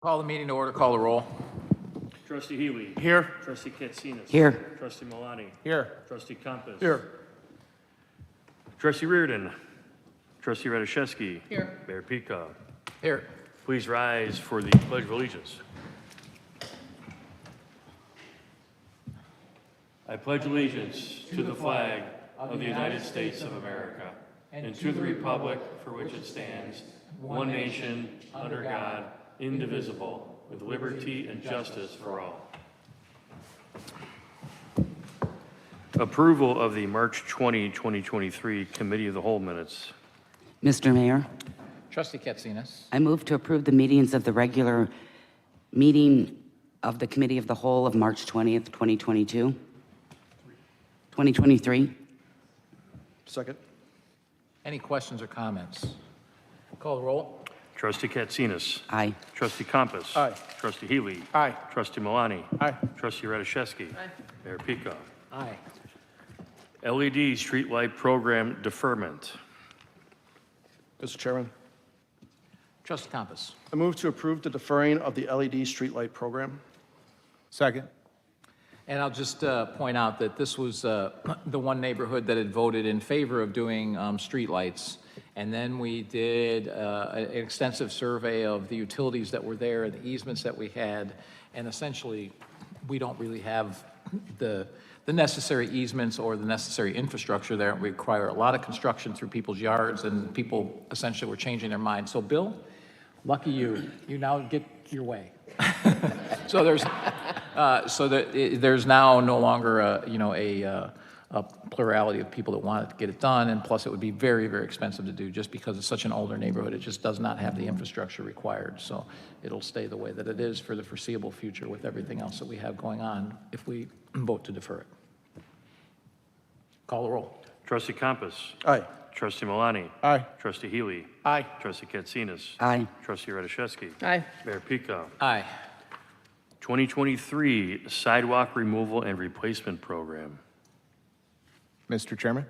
Call the meeting to order. Call the roll. Trustee Healy. Here. Trustee Katsinas. Here. Trustee Malani. Here. Trustee Compass. Here. Trustee Reardon. Trustee Radiszewski. Here. Mayor Pika. Here. Please rise for the Pledge of Allegiance. I pledge allegiance to the flag of the United States of America and to the republic for which it stands, one nation, under God, indivisible, with liberty and justice for all. Approval of the March 20, 2023 Committee of the Whole minutes. Mr. Mayor, Trustee Katsinas. I move to approve the meetings of the regular meeting of the Committee of the Whole of March 20th, 2023. Second. Any questions or comments? Call the roll. Trustee Katsinas. Aye. Trustee Compass. Aye. Trustee Healy. Aye. Trustee Malani. Aye. Trustee Radiszewski. Aye. Mayor Pika. Aye. LED streetlight program deferment. Mr. Chairman, Trustee Compass. I move to approve the deferring of the LED streetlight program. Second. And I'll just point out that this was the one neighborhood that had voted in favor of doing streetlights. And then we did an extensive survey of the utilities that were there and the easements that we had. And essentially, we don't really have the necessary easements or the necessary infrastructure there. We require a lot of construction through people's yards, and people essentially were changing their minds. So Bill, lucky you now get your way. So there's now no longer a plurality of people that want to get it done, and plus it would be very, very expensive to do just because it's such an older neighborhood. It just does not have the infrastructure required. So it'll stay the way that it is for the foreseeable future with everything else that we have going on if we vote to defer it. Call the roll. Trustee Compass. Aye. Trustee Malani. Aye. Trustee Healy. Aye. Trustee Katsinas. Aye. Trustee Radiszewski. Aye. Mayor Pika. Aye. 2023 Sidewalk Removal and Replacement Program. Mr. Chairman,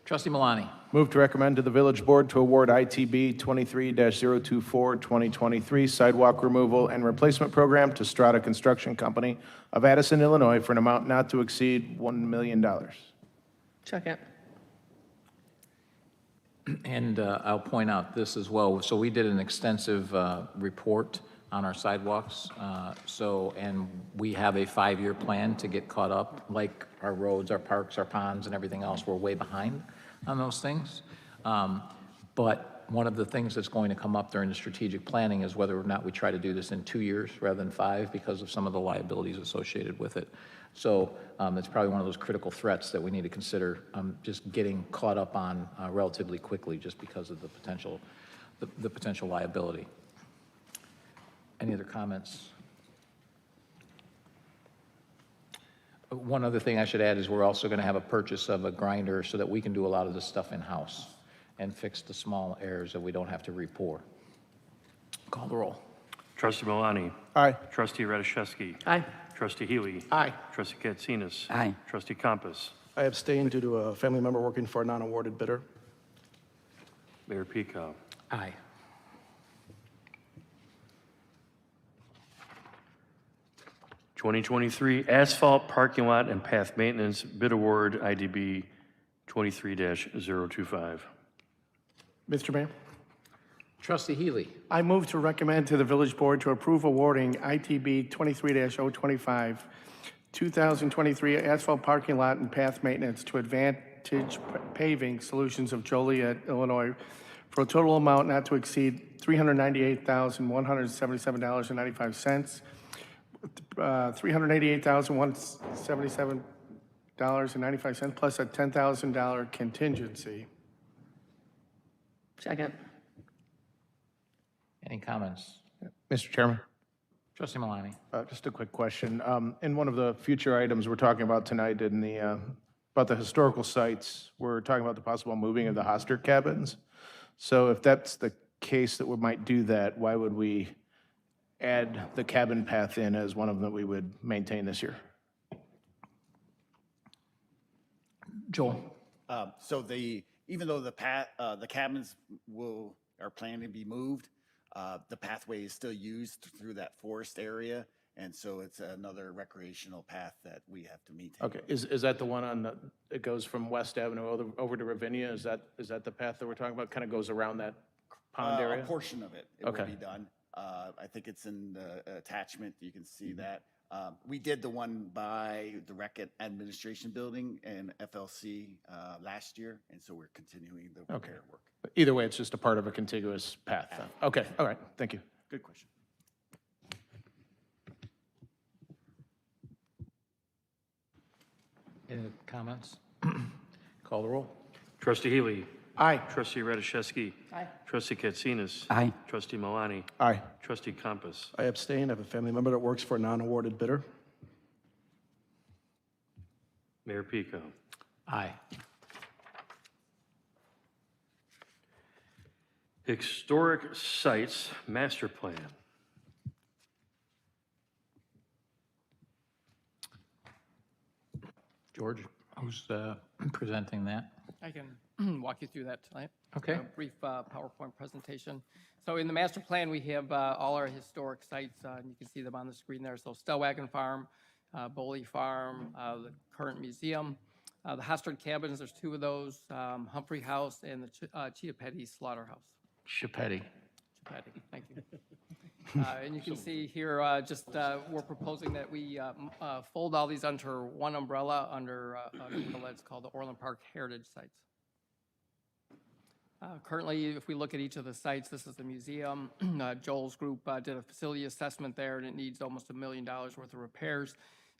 Trustee Malani. move to recommend to the Village Board to award ITB 23-024-2023 Sidewalk Removal and Replacement Program to Strata Construction Company of Addison, Illinois, for an amount not to exceed $1 million. Second. And I'll point out this as well. So we did an extensive report on our sidewalks. And we have a 5-year plan to get caught up, like our roads, our parks, our ponds, and everything else. We're way behind on those things. But one of the things that's going to come up during the strategic planning is whether or not we try to do this in 2 years rather than 5 because of some of the liabilities associated with it. So it's probably one of those critical threats that we need to consider just getting caught up on relatively quickly just because of the potential liability. Any other comments? One other thing I should add is we're also going to have a purchase of a grinder so that we can do a lot of this stuff in-house and fix the small errors that we don't have to re-pour. Call the roll. Trustee Malani. Aye. Trustee Radiszewski. Aye. Trustee Healy. Aye. Trustee Katsinas. Aye. Trustee Compass. I abstain due to a family member working for a non-awarded bidder. Mayor Pika. Aye. (2023) Asphalt Parking Lot and Path Maintenance Bid Award IDB 23-025. Mr. Mayor, Trustee Healy. I move to recommend to the Village Board to approve awarding ITB 23-025 2023 asphalt parking lot and path maintenance to Advantage Paving Solutions of Joliet, Illinois, for a total amount not to exceed $398,177.95. $388,177.95 plus a $10,000 contingency. Second. Any comments? Mr. Chairman, Trustee Malani. just a quick question. In one of the future items we're talking about tonight in the, about the historical sites, we're talking about the possible moving of the Hoster cabins. So if that's the case that we might do that, why would we add the cabin path in as one of them that we would maintain this year? Joel. So even though the cabins are planning to be moved, The pathway is still used through that forest area, and so it's another recreational path that we have to maintain. Okay, is that the one on, it goes from West Avenue over to Ravinia? Is that the path that we're talking about? Kind of goes around that pond area? A portion of it, Okay. will be done. I think it's in the attachment, you can see that. We did the one by the Rec Administration Building and FLC last year, and so we're continuing the repair work. Either way, it's just a part of a contiguous path then. Okay, all right, thank you. Good question. Any comments? Call the roll. Trustee Healy. Aye. Trustee Radiszewski. Aye. Trustee Katsinas. Aye. Trustee Malani. Aye. Trustee Compass. I abstain. I have a family member that works for a non-awarded bidder. Mayor Pico. Aye. Historic Sites Master Plan. George, who's presenting that? I can walk you through that tonight. Okay. A brief PowerPoint presentation. So in the master plan, we have all our historic sites, and you can see them on the screen there. So Stellwagen Farm, Boley Farm, the current museum, the Hostard Cabins, there's 2 of those, Humphrey House, and the Cheetah Petty Slaughterhouse. Chapetti. Petty, thank you. And you can see here, we're proposing that we fold all these under one umbrella under it's called the Orland Park Heritage Sites. Currently, if we look at each of the sites, this is the museum. Joel's group did a facility assessment there, and it needs almost $1 million worth of repairs.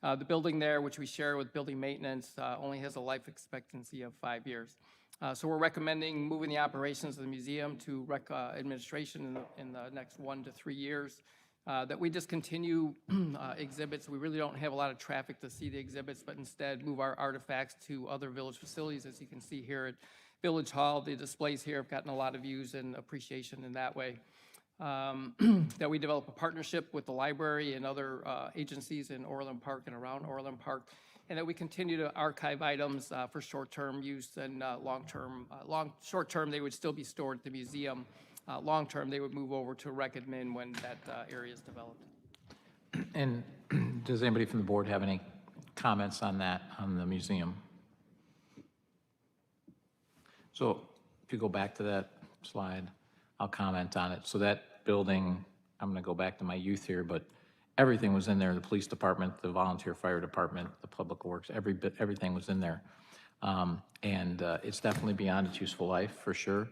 The building there, which we share with building maintenance, only has a life expectancy of 5 years. So we're recommending moving the operations of the museum to rec administration in the next 1 to 3 years. That we discontinue exhibits. We really don't have a lot of traffic to see the exhibits, but instead move our artifacts to other village facilities. As you can see here at Village Hall, the displays here have gotten a lot of views and appreciation in that way. That we develop a partnership with the library and other agencies in Orland Park and around Orland Park, and that we continue to archive items for short-term use and long-term. Short-term, they would still be stored at the museum. Long-term, they would move over to Rec Admin when that area is developed. And does anybody from the board have any comments on that, on the museum? So if you go back to that slide, I'll comment on it. So that building, I'm going to go back to my youth here, but everything was in there, the police department, the volunteer fire department, the public works, everything was in there. And it's definitely beyond its useful life, for sure.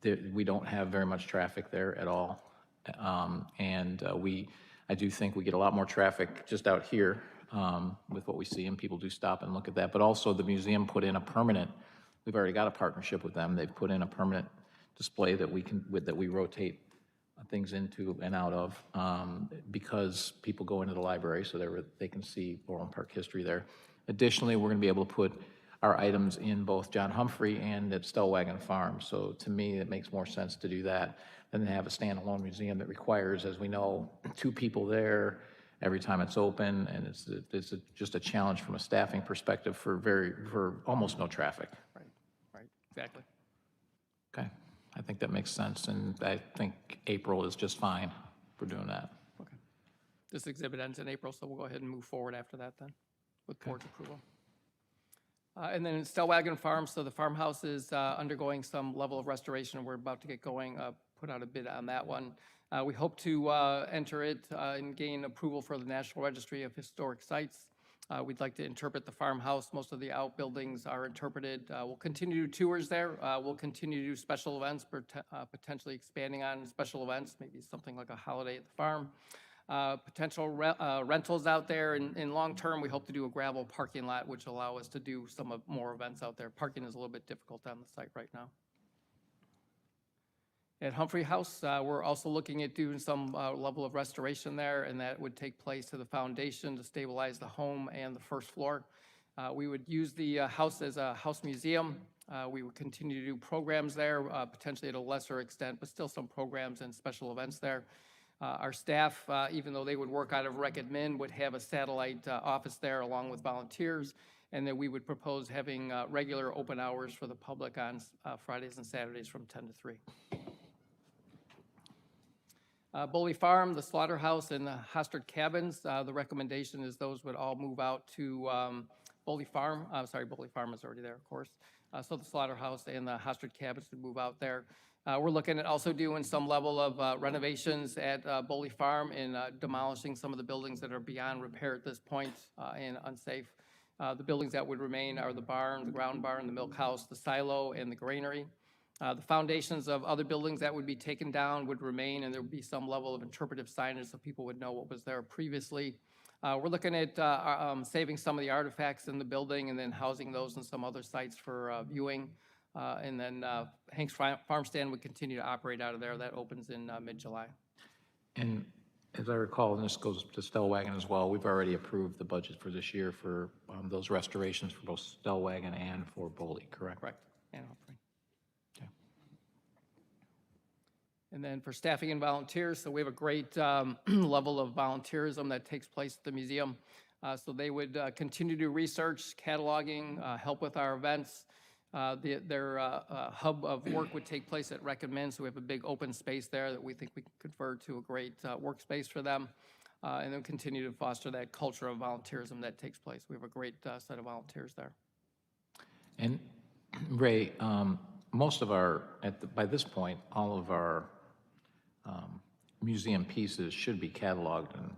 We don't have very much traffic there at all. I do think we get a lot more traffic just out here with what we see, and people do stop and look at that. But also the museum put in a permanent, we've already got a partnership with them. They've put in a permanent display that we rotate things into and out of because people go into the library so they can see Orland Park history there. Additionally, we're going to be able to put our items in both John Humphrey and at Stellwagen Farm. So to me, it makes more sense to do that than to have a standalone museum that requires, as we know, 2 people there every time it's open, and it's just a challenge from a staffing perspective for almost no traffic. Right, exactly. Okay, I think that makes sense, and I think April is just fine for doing that. Okay. This exhibit ends in April, so we'll go ahead and move forward after that then, with board's approval. And then Stellwagen Farm, so the farmhouse is undergoing some level of restoration. We're about to get going, put out a bid on that one. We hope to enter it and gain approval for the National Registry of Historic Sites. We'd like to interpret the farmhouse. Most of the outbuildings are interpreted. We'll continue to do tours there. We'll continue to do special events, potentially expanding on special events, maybe something like a holiday at the farm. Potential rentals out there. In long term, we hope to do a gravel parking lot, which will allow us to do some more events out there. Parking is a little bit difficult on the site right now. At Humphrey House, we're also looking at doing some level of restoration there, and that would take place to the foundation to stabilize the home and the first floor. We would use the house as a house museum. We would continue to do programs there, potentially at a lesser extent, but still some programs and special events there. Our staff, even though they would work out of Rec Admin, would have a satellite office there along with volunteers, and then we would propose having regular open hours for the public on Fridays and Saturdays from 10 to 3. Boley Farm, the slaughterhouse, and the Hostard cabins, the recommendation is those would all move out to Boley Farm. Boley Farm is already there, of course. So the slaughterhouse and the Hostard cabins would move out there. We're looking at also doing some level of renovations at Boley Farm and demolishing some of the buildings that are beyond repair at this point and unsafe. The buildings that would remain are the barn, the ground barn, the milk house, the silo, and the granary. The foundations of other buildings that would be taken down would remain, and there would be some level of interpretive signage so people would know what was there previously. We're looking at saving some of the artifacts in the building and then housing those in some other sites for viewing. And then Hank's Farm Stand would continue to operate out of there. That opens in mid-July. And as I recall, and this goes to Stellwagen as well, we've already approved the budget for this year for those restorations for both Stellwagen and for Boley, correct? Correct. And Humphrey. Okay. And then for staffing and volunteers, so we have a great level of volunteerism that takes place at the museum. So they would continue to do research, cataloging, help with our events. Their hub of work would take place at Recommend, so we have a big open space there that we think we can convert to a great workspace for them, and then continue to foster that culture of volunteerism that takes place. We have a great set of volunteers there. And Ray, most of our, by this point, all of our museum pieces should be cataloged and.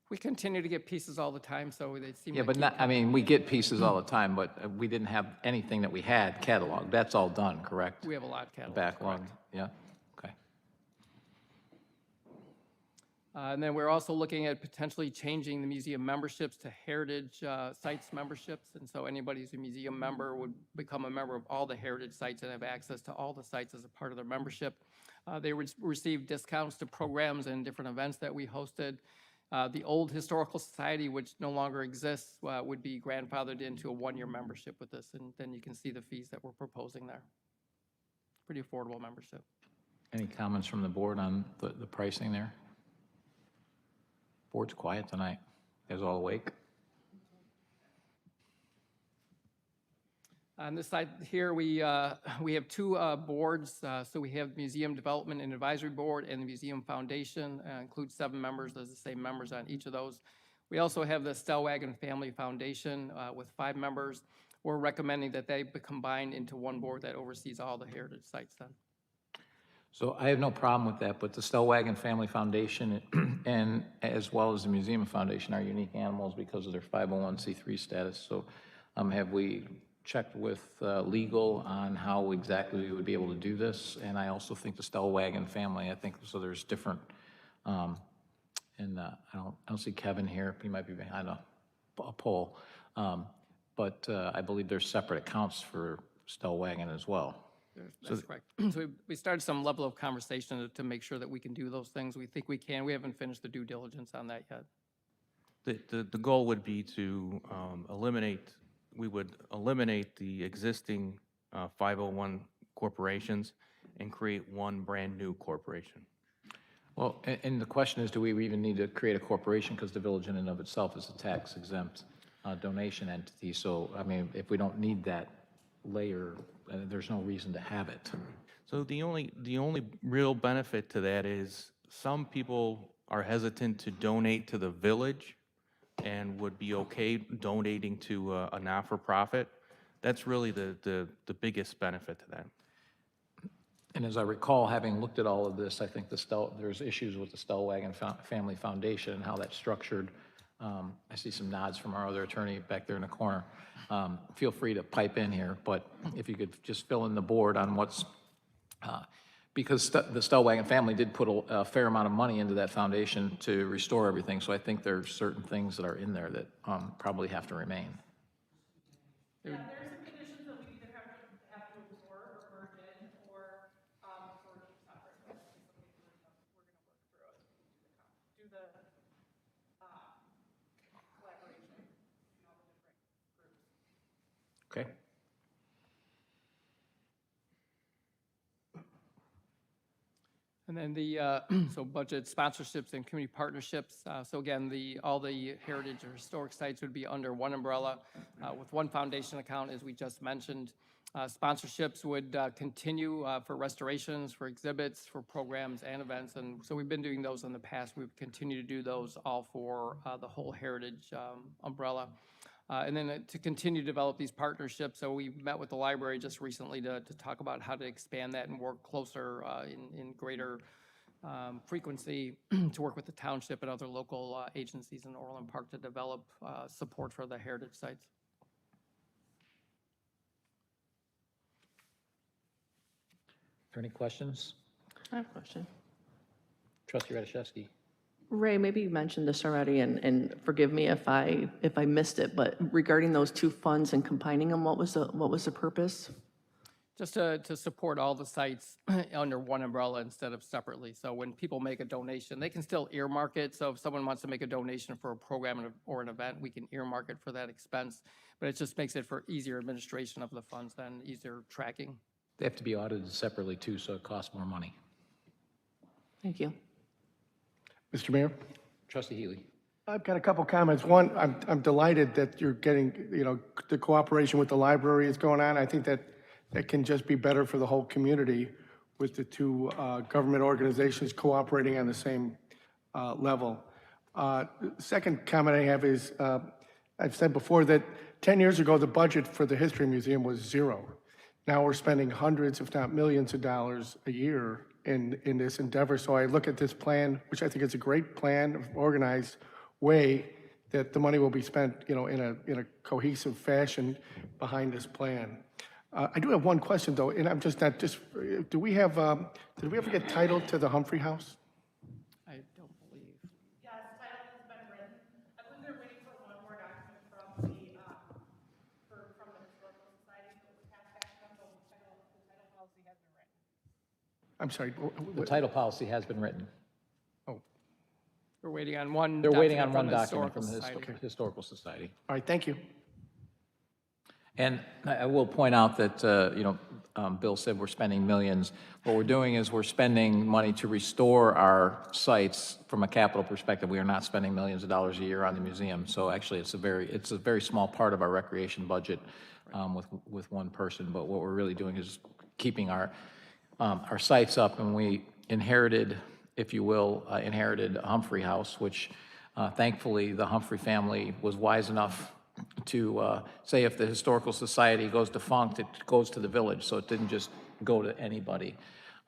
We continue to get pieces all the time, so they seem Yeah, to but keep not, I mean, we get pieces all the time, but we didn't have anything that we had cataloged. That's all done, correct? We have a lot cataloged. Backlog, correct. yeah, okay. And then we're also looking at potentially changing the museum memberships to heritage sites memberships. And so anybody who's a museum member would become a member of all the heritage sites and have access to all the sites as a part of their membership. They would receive discounts to programs and different events that we hosted. The old Historical Society, which no longer exists, would be grandfathered into a one-year membership with this, and then you can see the fees that we're proposing there. Pretty affordable membership. Any comments from the board on the pricing there? Board's quiet tonight. You guys all awake? On this side here, we have two boards. So we have Museum Development and Advisory Board and the Museum Foundation, includes 7 members. There's the same members on each of those. We also have the Stellwagen Family Foundation with 5 members. We're recommending that they be combined into one board that oversees all the heritage sites then. So I have no problem with that, but the Stellwagen Family Foundation and as well as the Museum Foundation are unique animals because of their 501c3 status. So have we checked with legal on how exactly we would be able to do this? And I also think the Stellwagen family, I think, so there's different, and I don't see Kevin here. He might be behind a pole. But I believe there's separate accounts for Stellwagen as well. That's correct. So we started some level of conversation to make sure that we can do those things. We think we can. We haven't finished the due diligence on that yet. The goal would be to we would eliminate the existing 501 corporations and create one brand-new corporation. Well, and the question is, do we even need to create a corporation? Because the village in and of itself is a tax-exempt donation entity. So, I mean, if we don't need that layer, there's no reason to have it. So the only real benefit to that is some people are hesitant to donate to the village and would be okay donating to a not-for-profit. That's really the biggest benefit to that. And as I recall, having looked at all of this, I think there's issues with the Stellwagen Family Foundation and how that's structured. I see some nods from our other attorney back there in the corner. Feel free to pipe in here, but if you could just fill in the board on what's, because the Stellwagen family did put a fair amount of money into that foundation to restore everything, so I think there's certain things that are in there that probably have to remain. Yeah, there's some conditions that we either have to absorb or merge in or for separate. We're going to work through it. Do the collaboration in all the different groups. Okay. And then the, so budget sponsorships and community partnerships. So again, all the heritage or historic sites would be under one umbrella with one foundation account, as we just mentioned. Sponsorships would continue for restorations, for exhibits, for programs and events. And so we've been doing those in the past. We've continued to do those all for the whole heritage umbrella. And then to continue to develop these partnerships. So we met with the library just recently to talk about how to expand that and work closer in greater frequency to work with the township and other local agencies in Orland Park to develop support for the heritage sites. Are there any questions? I have a question. Trustee Radiszewski. Ray, maybe you mentioned this already, and forgive me if I missed it, but regarding those two funds and combining them, what was the purpose? Just to support all the sites under one umbrella instead of separately. So when people make a donation, they can still earmark it. So if someone wants to make a donation for a program or an event, we can earmark it for that expense. But it just makes it for easier administration of the funds and easier tracking. They have to be audited separately too, so it costs more money. Thank you. Mr. Mayor? Trustee Healy. I've got a couple comments. One, I'm delighted that you're getting, the cooperation with the library is going on. I think that can just be better for the whole community with the two government organizations cooperating on the same level. Second comment I have is, I've said before that 10 years ago, the budget for the History Museum was zero. Now we're spending hundreds, if not millions of dollars a year in this endeavor. So I look at this plan, which I think is a great plan, organized way that the money will be spent, in a cohesive fashion behind this plan. I do have one question though, and I'm just not just. Did we ever get title to the Humphrey House? I don't believe. Yes, title has been written. I believe they're waiting for one more document from the Historical Society, so it was passed back to them, so the title policy has been written. I'm sorry. The title policy has been written. We're waiting on one. They're waiting on document one from the document from the Historical Society. Historical Society. All right, thank you. And I will point out that, Bill said we're spending millions. What we're doing is we're spending money to restore our sites from a capital perspective. We are not spending millions of dollars a year on the museum. So actually, it's a very small part of our recreation budget with one person. But what we're really doing is keeping our sites up. And we inherited, if you will, Humphrey House, which thankfully the Humphrey family was wise enough to say if the Historical Society goes defunct, it goes to the village, so it didn't just go to anybody.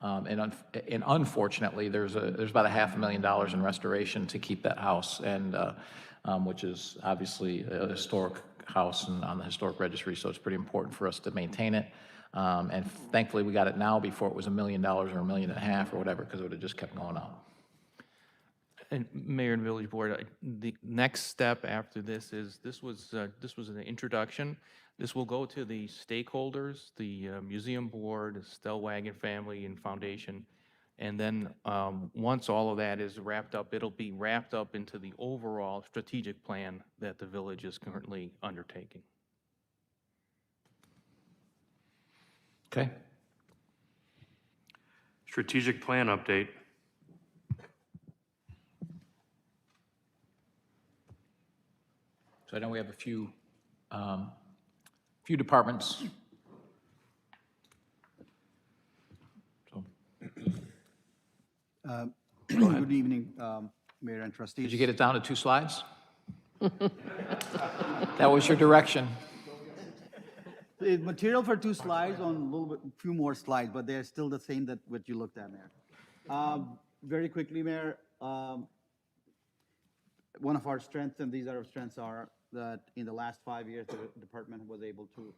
And unfortunately, there's about $500,000 in restoration to keep that house, and which is obviously a historic house and on the historic registry, so it's pretty important for us to maintain it. And thankfully, we got it now before it was $1 million or $1.5 million or whatever, because it would have just kept going up. And Mayor and Village Board, the next step after this is, this was an introduction. This will go to the stakeholders, the Museum Board, Stellwagen family and foundation. And then once all of that is wrapped up, it'll be wrapped up into the overall strategic plan that the village is currently undertaking. Okay. Strategic plan update. So I know we have a few departments. So, Good evening, Mayor and trustees. did you get it down to 2 slides? That was your direction. The material for 2 slides on a few more slides, but they're still the same that what you looked at, Mayor. Very quickly, Mayor, one of our strengths, and these are our strengths, are that in the last 5 years, the department was able to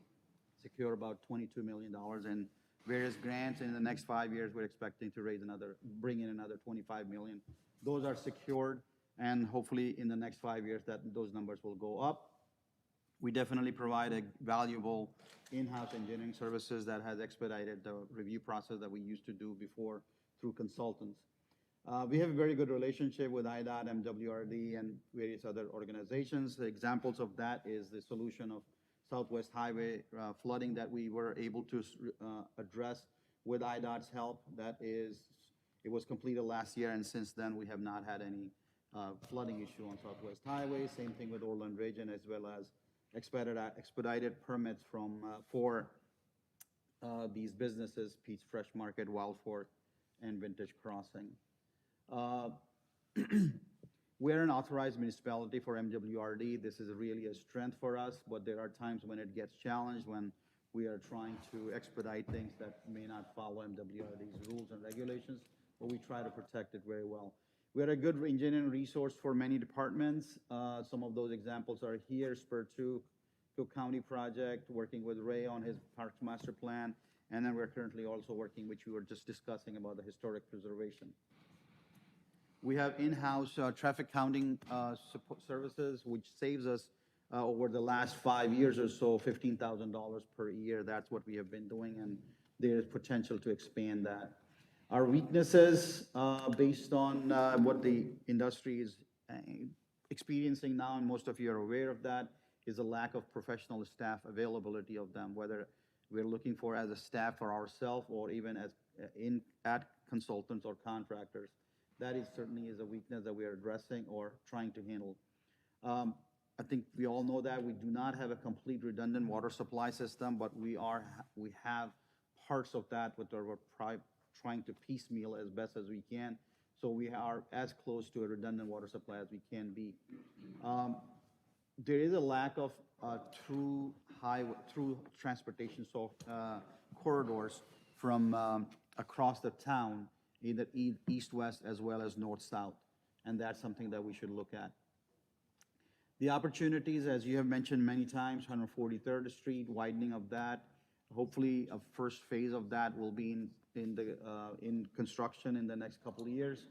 secure about $22 million in various grants. And in the next 5 years, we're expecting to bring in another $25 million. Those are secured, and hopefully in the next 5 years, those numbers will go up. We definitely provide a valuable in-house engineering services that has expedited the review process that we used to do before through consultants. We have a very good relationship with IDOT, MWRD, and various other organizations. The examples of that is the solution of Southwest Highway flooding that we were able to address with IDOT's help. It was completed last year, and since then we have not had any flooding issue on Southwest Highway. Same thing with Orland region, as well as expedited permits for these businesses, Pete's Fresh Market, Wild Fork, and Vintage Crossing. We're an authorized municipality for MWRD. This is really a strength for us, but there are times when it gets challenged, when we are trying to expedite things that may not follow MWRD's rules and regulations, but we try to protect it very well. We are a good engineering resource for many departments. Some of those examples are here: Spur 2, Cook County project, working with Ray on his Parks Master Plan, and then we're currently also working, which we were just discussing, about the historic preservation. We have in-house traffic counting services, which saves us over the last 5 years or so, $15,000 per year. That's what we have been doing, and there is potential to expand that. Our weaknesses, based on what the industry is experiencing now, and most of you are aware of that, is a lack of professional staff availability of them, whether we're looking for as a staff for ourselves or even as at consultants or contractors. That is certainly is a weakness that we are addressing or trying to handle. I think we all know that we do not have a complete redundant water supply system, but we have parts of that which we're trying to piecemeal as best as we can. So we are as close to a redundant water supply as we can be. There is a lack of true transportation corridors from across the town, either east-west as well as north-south, and that's something that we should look at. The opportunities, as you have mentioned many times, 143rd Street, widening of that. Hopefully, a first phase of that will be in construction in the next couple of years.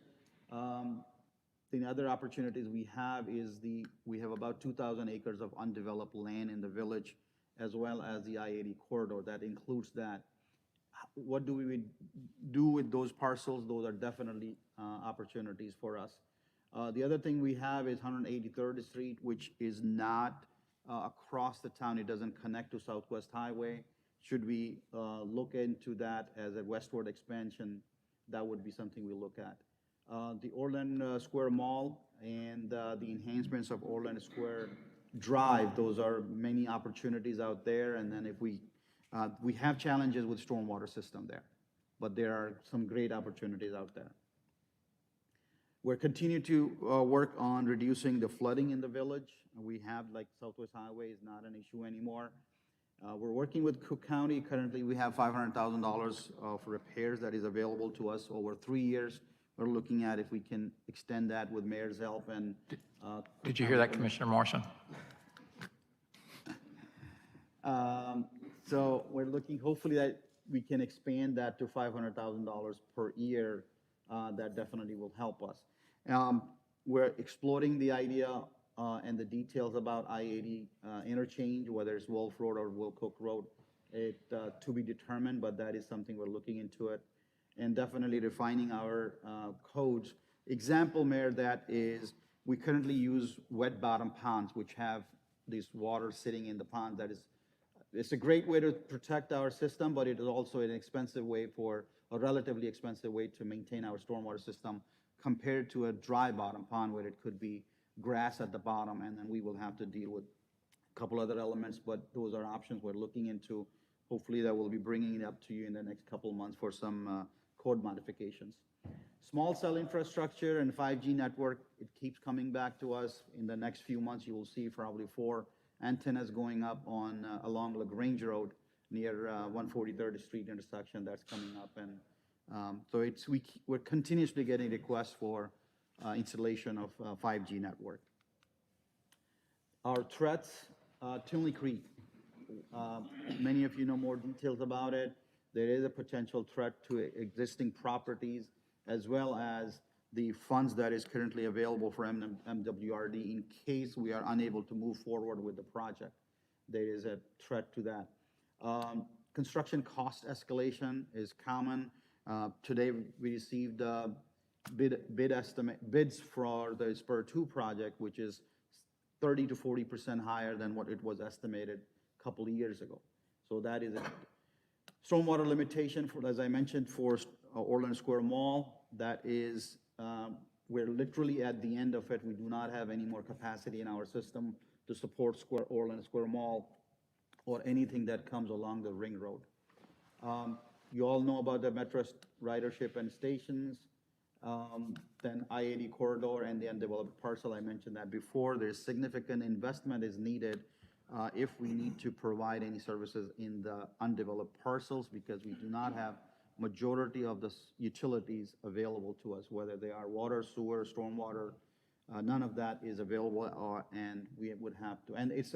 The other opportunities we have is we have about 2,000 acres of undeveloped land in the village, as well as the I-80 corridor that includes that. What do we do with those parcels? Those are definitely opportunities for us. The other thing we have is 183rd Street, which is not across the town. It doesn't connect to Southwest Highway. Should we look into that as a westward expansion, that would be something we look at. The Orland Square Mall and the enhancements of Orland Square Drive, those are many opportunities out there. And then if we have challenges with stormwater system there, but there are some great opportunities out there. We're continuing to work on reducing the flooding in the village. We have, like, Southwest Highway is not an issue anymore. We're working with Cook County. Currently, we have $500,000 of repairs that is available to us over 3 years. We're looking at if we can extend that with mayor's help and. Did you hear that, Commissioner Morrison? So we're looking, hopefully, that we can expand that to $500,000 per year. That definitely will help us. We're exploring the idea and the details about I-80 interchange, whether it's Wolf Road or Wilcook Road, to be determined, but that is something we're looking into it. And definitely refining our codes. Example, Mayor, that is, we currently use wet bottom ponds, which have this water sitting in the pond. It's a great way to protect our system, but it is also an expensive way a relatively expensive way to maintain our stormwater system compared to a dry bottom pond where it could be grass at the bottom, and then we will have to deal with a couple other elements, but those are options we're looking into. Hopefully that will be bringing it up to you in the next couple of months for some code modifications. Small cell infrastructure and 5G network, it keeps coming back to us. In the next few months, you will see probably 4 antennas going up on along LaGrange Road near 143rd Street intersection. That's coming up, and so we're continuously getting requests for installation of 5G network. Our threats, Tinley Creek. Many of you know more details about it. There is a potential threat to existing properties, as well as the funds that is currently available for MWRD in case we are unable to move forward with the project. There is a threat to that. Construction cost escalation is common. Today we received bids for the Spur 2 project, which is 30 to 40% higher than what it was estimated a couple of years ago. So that is it. Stormwater limitation, for, as I mentioned, for Orland Square Mall, that is, we're literally at the end of it. We do not have any more capacity in our system to support Orland Square Mall or anything that comes along the ring road. You all know about the metro ridership and stations, then I-80 corridor and the undeveloped parcel. I mentioned that before. There's significant investment is needed if we need to provide any services in the undeveloped parcels, because we do not have majority of the utilities available to us, whether they are water, sewer, stormwater. None of that is available, and we would have to. And it's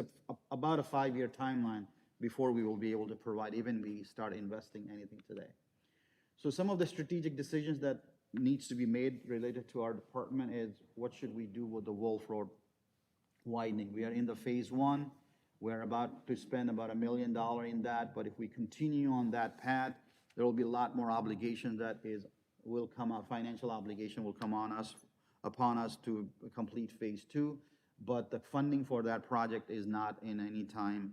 about a 5-year timeline before we will be able to provide, even we start investing anything today. So some of the strategic decisions that needs to be made related to our department is what should we do with the Wolf Road widening? We are in the phase 1. We're about to spend about $1 million in that, but if we continue on that path, there will be a lot more obligation that will come out, financial obligation will come upon us to complete phase 2, but the funding for that project is not in any time,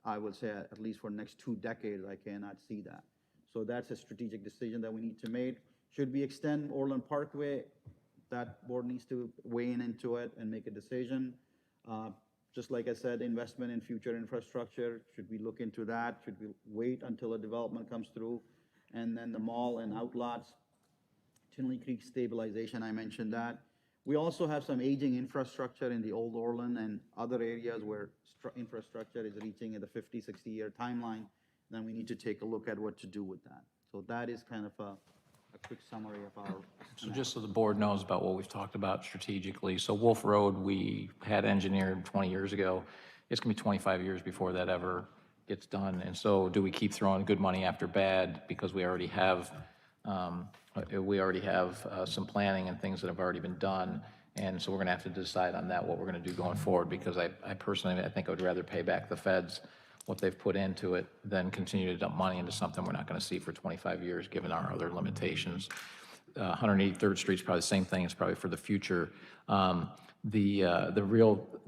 I would say, at least for the next 2 decades, I cannot see that. So that's a strategic decision that we need to make. Should we extend Orland Parkway? That board needs to weigh in into it and make a decision. Just like I said, investment in future infrastructure, should we look into that? Should we wait until a development comes through? And then the mall and outlots, Tinley Creek stabilization, I mentioned that. We also have some aging infrastructure in the old Orland and other areas where infrastructure is reaching at a 50, 60-year timeline. Then we need to take a look at what to do with that. So that is kind of a quick summary of our. So just so the board knows about what we've talked about strategically, so Wolf Road, we had engineered 20 years ago. It's gonna be 25 years before that ever gets done. And so do we keep throwing good money after bad because we already have some planning and things that have already been done? And so we're gonna have to decide on that, what we're gonna do going forward, because I personally, I think I would rather pay back the feds what they've put into it than continue to dump money into something we're not gonna see for 25 years, given our other limitations. 183rd Street's probably the same thing, it's probably for the future. The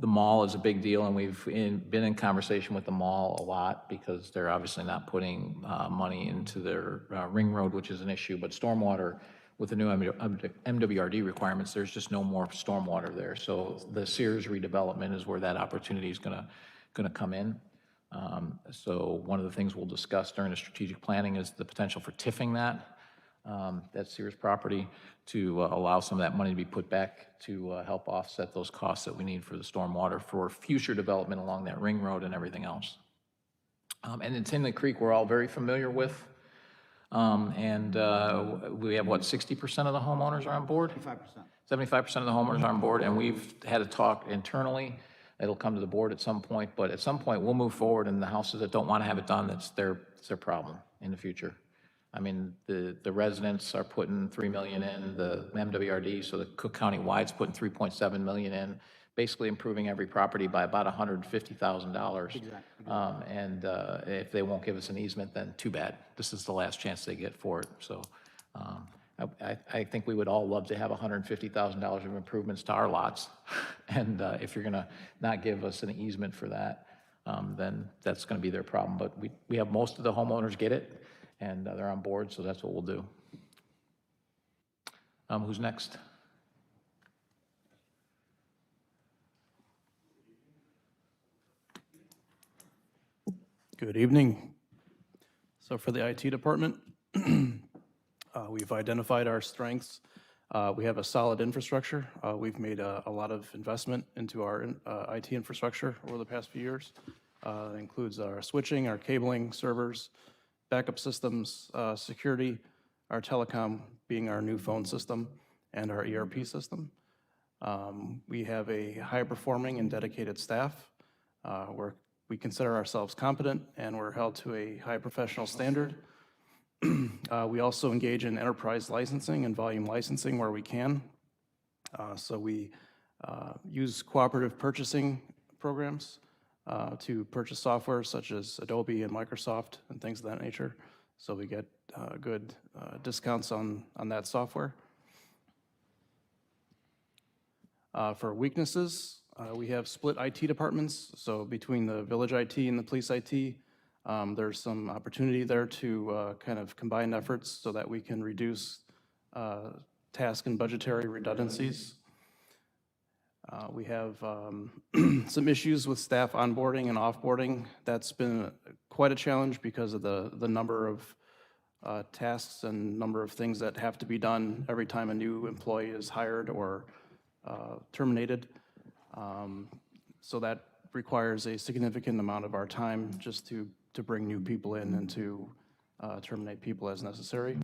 mall is a big deal, and we've been in conversation with the mall a lot because they're obviously not putting money into their ring road, which is an issue, but stormwater, with the new MWRD requirements, there's just no more stormwater there. So the Sears redevelopment is where that opportunity is gonna come in. So one of the things we'll discuss during the strategic planning is the potential for tiffing that Sears property to allow some of that money to be put back to help offset those costs that we need for the stormwater for future development along that ring road and everything else. And in Tinley Creek, we're all very familiar with. And we have, what, 60% of the homeowners are on board? 75%. 75% of the homeowners are on board, and we've had a talk internally. It'll come to the board at some point, but at some point, we'll move forward, and the houses that don't want to have it done, that's their problem in the future. I mean, the residents are putting $3 million in, the MWRD, so the Cook County wide's putting $3.7 million in, basically improving every property by about $150,000. Exactly. And if they won't give us an easement, then too bad. This is the last chance they get for it. So I think we would all love to have $150,000 of improvements to our lots. And if you're gonna not give us an easement for that, then that's gonna be their problem. But we have most of the homeowners get it, and they're on board, so that's what we'll do. Who's next? Good evening. So for the IT department, we've identified our strengths. We have a solid infrastructure. We've made a lot of investment into our IT infrastructure over the past few years. That includes our switching, our cabling, servers, backup systems, security, our telecom being our new phone system, and our ERP system. We have a high-performing and dedicated staff. We consider ourselves competent, and we're held to a high professional standard. We also engage in enterprise licensing and volume licensing where we can. So we use cooperative purchasing programs to purchase software such as Adobe and Microsoft and things of that nature. So we get good discounts on that software. For weaknesses, we have split IT departments. So between the village IT and the police IT, there's some opportunity there to kind of combine efforts so that we can reduce task and budgetary redundancies. We have some issues with staff onboarding and offboarding. That's been quite a challenge because of the number of tasks and number of things that have to be done every time a new employee is hired or terminated. So that requires a significant amount of our time just to bring new people in and to terminate people as necessary.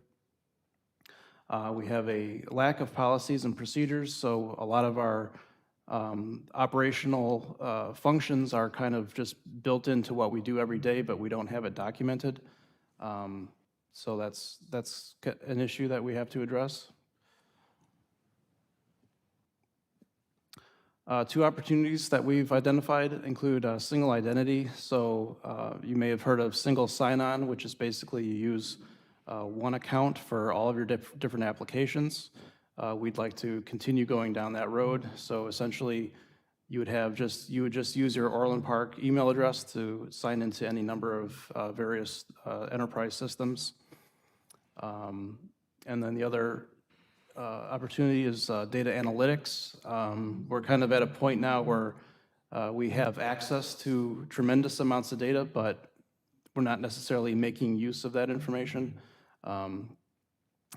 We have a lack of policies and procedures, so a lot of our operational functions are kind of just built into what we do every day, but we don't have it documented. So that's an issue that we have to address. Two opportunities that we've identified include single identity. So you may have heard of single sign-on, which is basically you use one account for all of your different applications. We'd like to continue going down that road. So essentially, you would just use your Orland Park email address to sign into any number of various enterprise systems. And then the other opportunity is data analytics. We're kind of at a point now where we have access to tremendous amounts of data, but we're not necessarily making use of that information.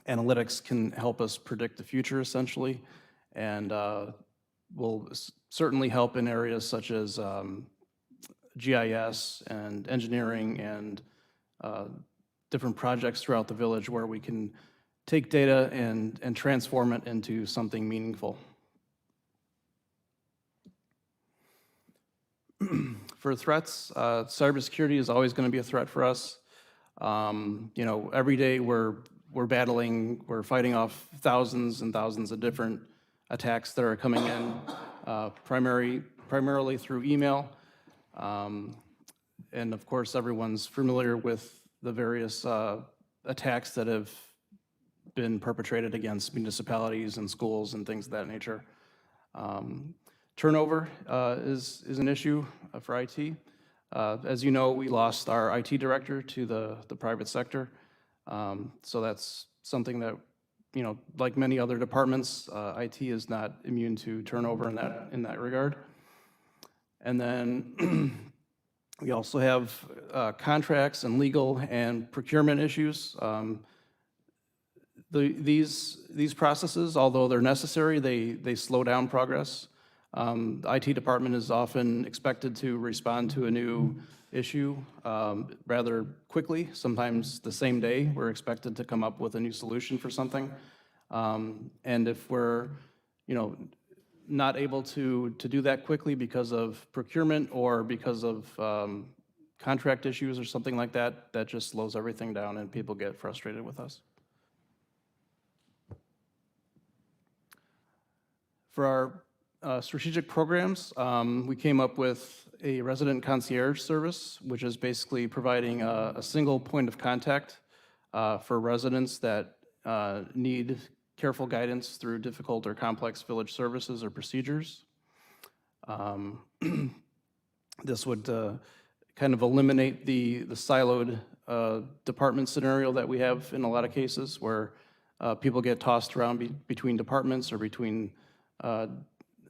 Analytics can help us predict the future, essentially, and will certainly help in areas such as GIS and engineering and different projects throughout the village where we can take data and transform it into something meaningful. For threats, cybersecurity is always going to be a threat for us. Every day we're fighting off thousands and thousands of different attacks that are coming in, primarily through email. And of course, everyone's familiar with the various attacks that have been perpetrated against municipalities and schools and things of that nature. Turnover is an issue for IT. As you know, we lost our IT director to the private sector. So that's something that, like many other departments, IT is not immune to turnover in that regard. And then we also have contracts and legal and procurement issues. These processes, although they're necessary, they slow down progress. The IT department is often expected to respond to a new issue rather quickly. Sometimes the same day, we're expected to come up with a new solution for something. And if we're, not able to do that quickly because of procurement or because of contract issues or something like that, that just slows everything down and people get frustrated with us. For our strategic programs, we came up with a resident concierge service, which is basically providing a single point of contact for residents that need careful guidance through difficult or complex village services or procedures. This would kind of eliminate the siloed department scenario that we have in a lot of cases where people get tossed around between departments or between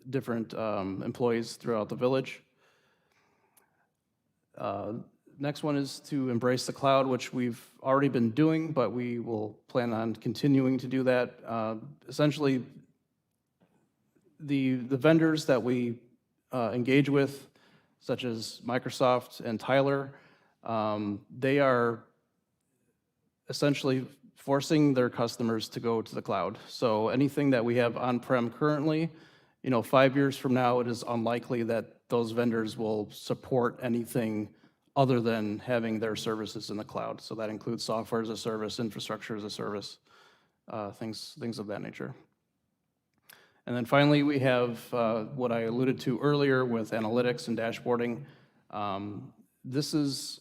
different employees throughout the village. Next one is to embrace the cloud, which we've already been doing, but we will plan on continuing to do that. Essentially, the vendors that we engage with, such as Microsoft and Tyler, they are essentially forcing their customers to go to the cloud. So anything that we have on-prem currently, 5 years from now, it is unlikely that those vendors will support anything other than having their services in the cloud. So that includes software as a service, infrastructure as a service, things of that nature. And then finally, we have what I alluded to earlier with analytics and dashboarding. This is,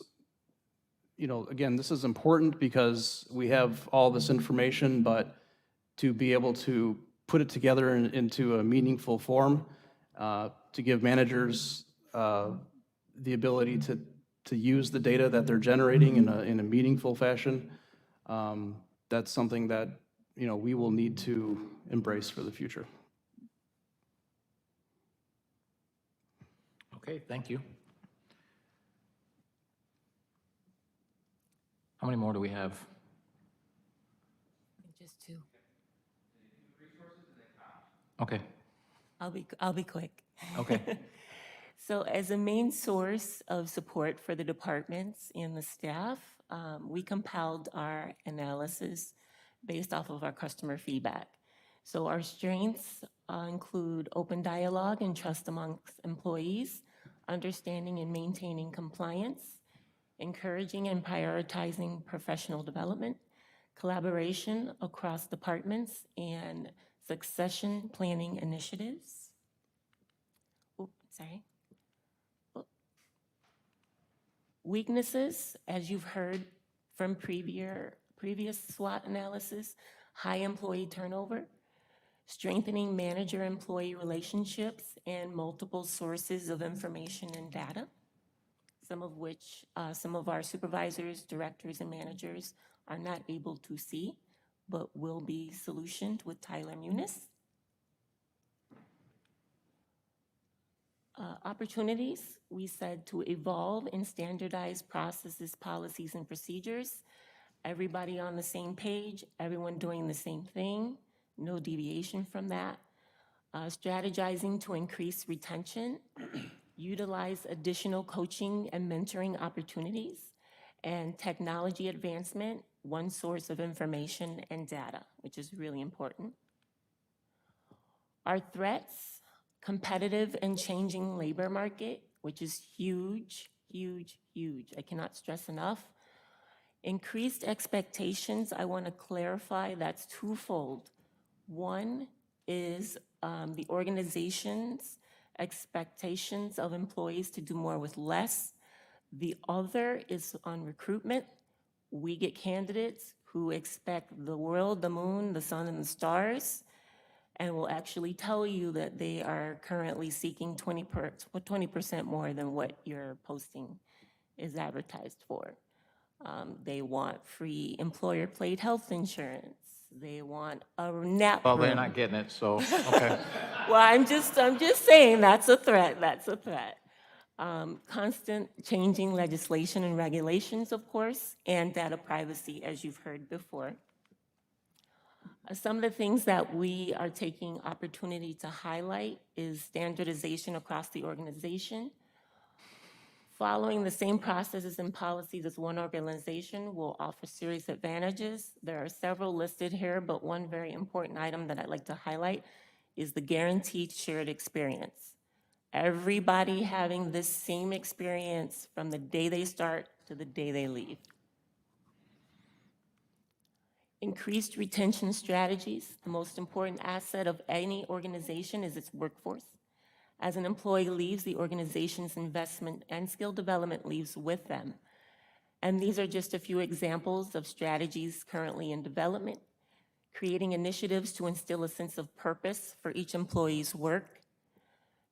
again, this is important because we have all this information, but to be able to put it together into a meaningful form, to give managers the ability to use the data that they're generating in a meaningful fashion, that's something that we will need to embrace for the future. Okay, thank you. How many more do we have? Just two. Okay, I'll be quick. okay. So as a main source of support for the departments and the staff, we compiled our analysis based off of our customer feedback. So our strengths include open dialogue and trust amongst employees, understanding and maintaining compliance, encouraging and prioritizing professional development, collaboration across departments, and succession planning initiatives. Oh, sorry. Weaknesses, as you've heard from previous SWOT analysis, high employee turnover, strengthening manager-employee relationships, and multiple sources of information and data, some of which some of our supervisors, directors, and managers are not able to see, but will be solutioned with Tyler Munis. Opportunities, we said to evolve and standardize processes, policies, and procedures. Everybody on the same page, everyone doing the same thing, no deviation from that. Strategizing to increase retention, utilize additional coaching and mentoring opportunities, and technology advancement, one source of information and data, which is really important. Our threats, competitive and changing labor market, which is huge, huge, huge. I cannot stress enough. Increased expectations, I want to clarify that's twofold. One is the organization's expectations of employees to do more with less. The other is on recruitment. We get candidates who expect the world, the moon, the sun, and the stars, and will actually tell you that they are currently seeking 20% more than what your posting is advertised for. They want free employer-paid health insurance. They want a nap Well, they're room. not getting it, so, okay. Well, I'm just saying that's a threat. That's a threat. Constant changing legislation and regulations, of course, and data privacy, as you've heard before. Some of the things that we are taking opportunity to highlight is standardization across the organization. Following the same processes and policies as one organization will offer serious advantages. There are several listed here, but one very important item that I'd like to highlight is the guaranteed shared experience. Everybody having this same experience from the day they start to the day they leave. Increased retention strategies. The most important asset of any organization is its workforce. As an employee leaves, the organization's investment and skill development leaves with them. And these are just a few examples of strategies currently in development, creating initiatives to instill a sense of purpose for each employee's work,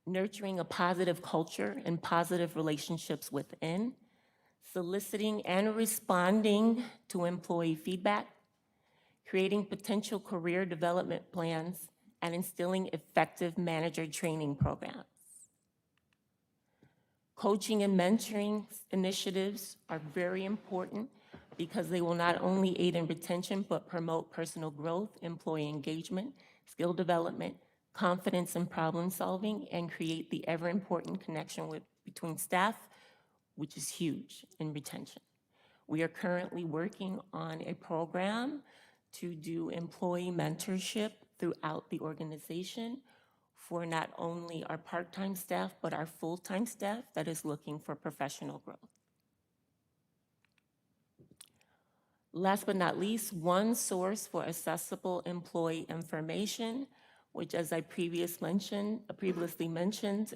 nurturing a positive culture and positive relationships within, soliciting and responding to employee feedback, creating potential career development plans, and instilling effective manager training programs. Coaching and mentoring initiatives are very important because they will not only aid in retention, but promote personal growth, employee engagement, skill development, confidence in problem solving, and create the ever important connection between staff, which is huge in retention. We are currently working on a program to do employee mentorship throughout the organization for not only our part-time staff, but our full-time staff that is looking for professional growth. Last but not least, one source for accessible employee information, which, as I previously mentioned,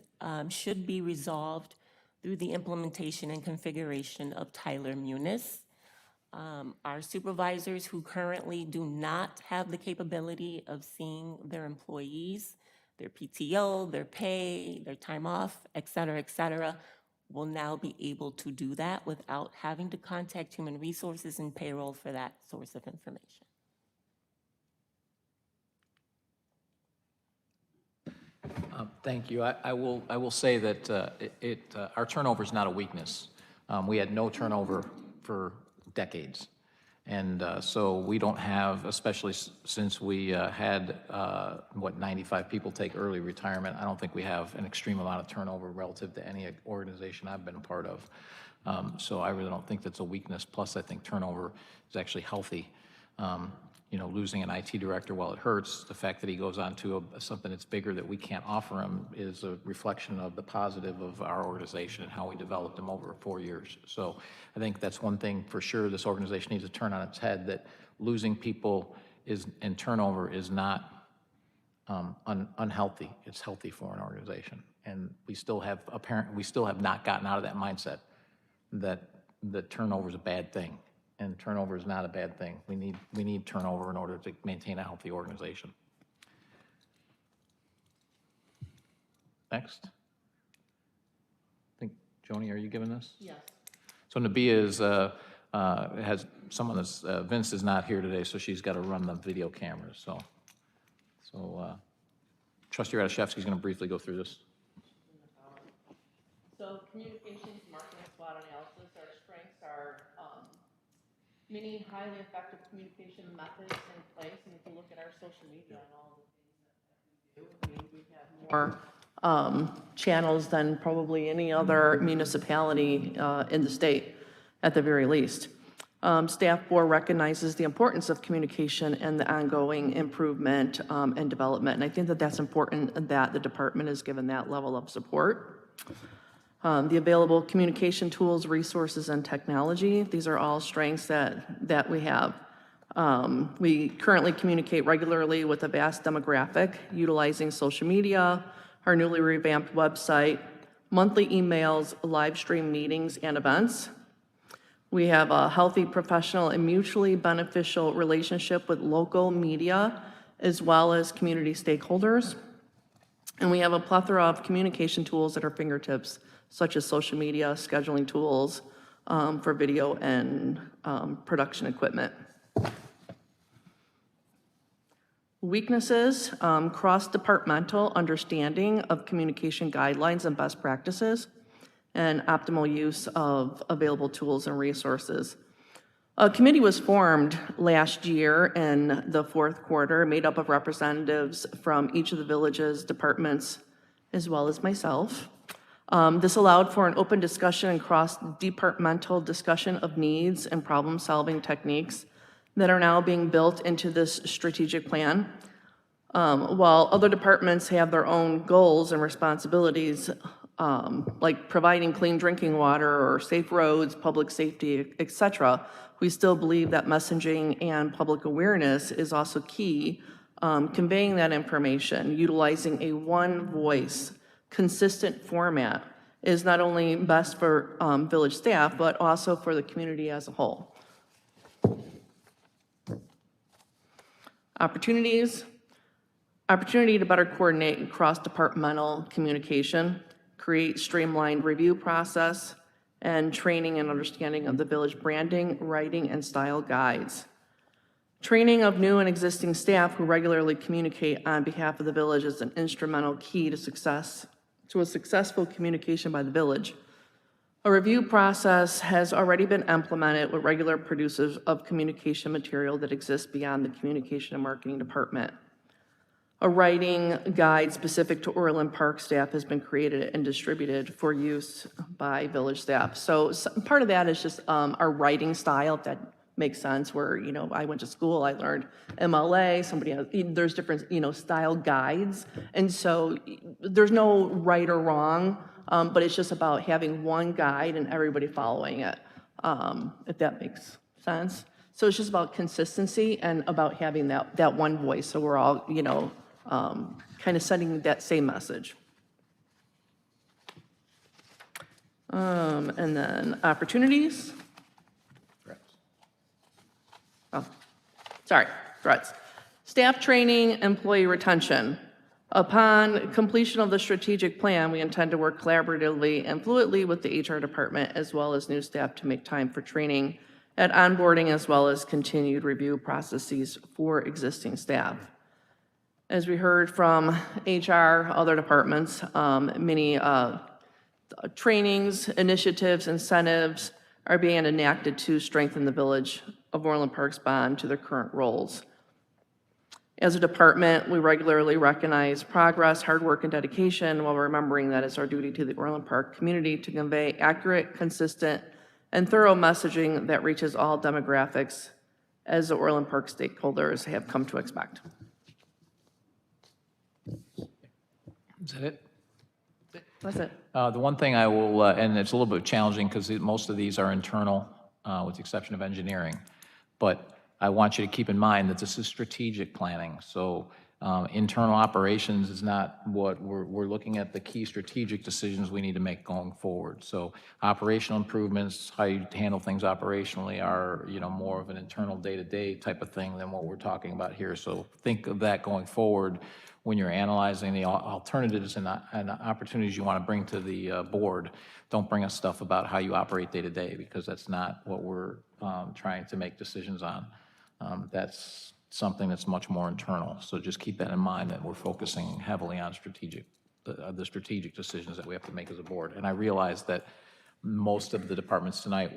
should be resolved through the implementation and configuration of Tyler Munis. Our supervisors who currently do not have the capability of seeing their employees, their PTO, their pay, their time off, et cetera, will now be able to do that without having to contact human resources and payroll for that source of information. Thank you. I will say that our turnover is not a weakness. We had no turnover for decades. And so we don't have, especially since we had, 95 people take early retirement, I don't think we have an extreme amount of turnover relative to any organization I've been a part of. So I really don't think that's a weakness. Plus, I think turnover is actually healthy. Losing an IT director, while it hurts, the fact that he goes on to something that's bigger that we can't offer him is a reflection of the positive of our organization and how we developed him over 4 years. So I think that's one thing for sure this organization needs to turn on its head, that losing people and turnover is not unhealthy. It's healthy for an organization. And we still have not gotten out of that mindset that turnover is a bad thing. And turnover is not a bad thing. We need turnover in order to maintain a healthy organization. Next. I think, Joni, are you giving this? Yes. So Nabia has someone that's, Vince is not here today, so she's got to run the video cameras. So Trustee Radashevsky's going to briefly go through this. So communications, marketing, SWOT analysis, our strengths are many highly effective communication methods in place. And if you look at our social media and all the things that we do, we have more channels than probably any other municipality in the state, at the very least. Staff board recognizes the importance of communication and the ongoing improvement and development. And I think that that's important that the department is given that level of support. The available communication tools, resources, and technology, these are all strengths that we have. We currently communicate regularly with a vast demographic, utilizing social media, our newly revamped website, monthly emails, live stream meetings, and events. We have a healthy, professional, and mutually beneficial relationship with local media, as well as community stakeholders. And we have a plethora of communication tools at our fingertips, such as social media, scheduling tools for video and production equipment. Weaknesses, cross-departmental understanding of communication guidelines and best practices, and optimal use of available tools and resources. A committee was formed last year in the fourth quarter, made up of representatives from each of the village's departments, as well as myself. This allowed for an open discussion and cross-departmental discussion of needs and problem-solving techniques that are now being built into this strategic plan. While other departments have their own goals and responsibilities, like providing clean drinking water or safe roads, public safety, et cetera, we still believe that messaging and public awareness is also key. Conveying that information, utilizing a one voice, consistent format is not only best for village staff, but also for the community as a whole. Opportunity to better coordinate cross-departmental communication, create streamlined review process, and training and understanding of the village branding, writing, and style guides. Training of new and existing staff who regularly communicate on behalf of the village is an instrumental key to a successful communication by the village. A review process has already been implemented with regular producers of communication material that exists beyond the communication and marketing department. A writing guide specific to Orland Park staff has been created and distributed for use by village staff. So part of that is just our writing style, if that makes sense, where, I went to school, I learned MLA, there's different, style guides. And so there's no right or wrong, but it's just about having one guide and everybody following it, if that makes sense. So it's just about consistency and about having that one voice. So we're all, kind of sending that same message. And then opportunities. Threats. Staff training, employee retention. Upon completion of the strategic plan, we intend to work collaboratively and fluidly with the HR department as well as new staff to make time for training at onboarding as well as continued review processes for existing staff. As we heard from HR, other departments, many trainings, initiatives, incentives are being enacted to strengthen the village of Orland Park's bond to their current roles. As a department, we regularly recognize progress, hard work, and dedication while remembering that it's our duty to the Orland Park community to convey accurate, consistent, and thorough messaging that reaches all demographics as the Orland Park stakeholders have come to expect. Is that it? That's it. The one thing I will, and it's a little bit challenging because most of these are internal, with the exception of engineering, but I want you to keep in mind that this is strategic planning. So internal operations is not what we're looking at the key strategic decisions we need to make going forward. So operational improvements, how you handle things operationally are, more of an internal day-to-day type of thing than what we're talking about here. So think of that going forward when you're analyzing the alternatives and opportunities you want to bring to the board. Don't bring us stuff about how you operate day-to-day, because that's not what we're trying to make decisions on. That's something that's much more internal. So just keep that in mind, that we're focusing heavily on the strategic decisions that we have to make as a board. And I realize that most of the departments tonight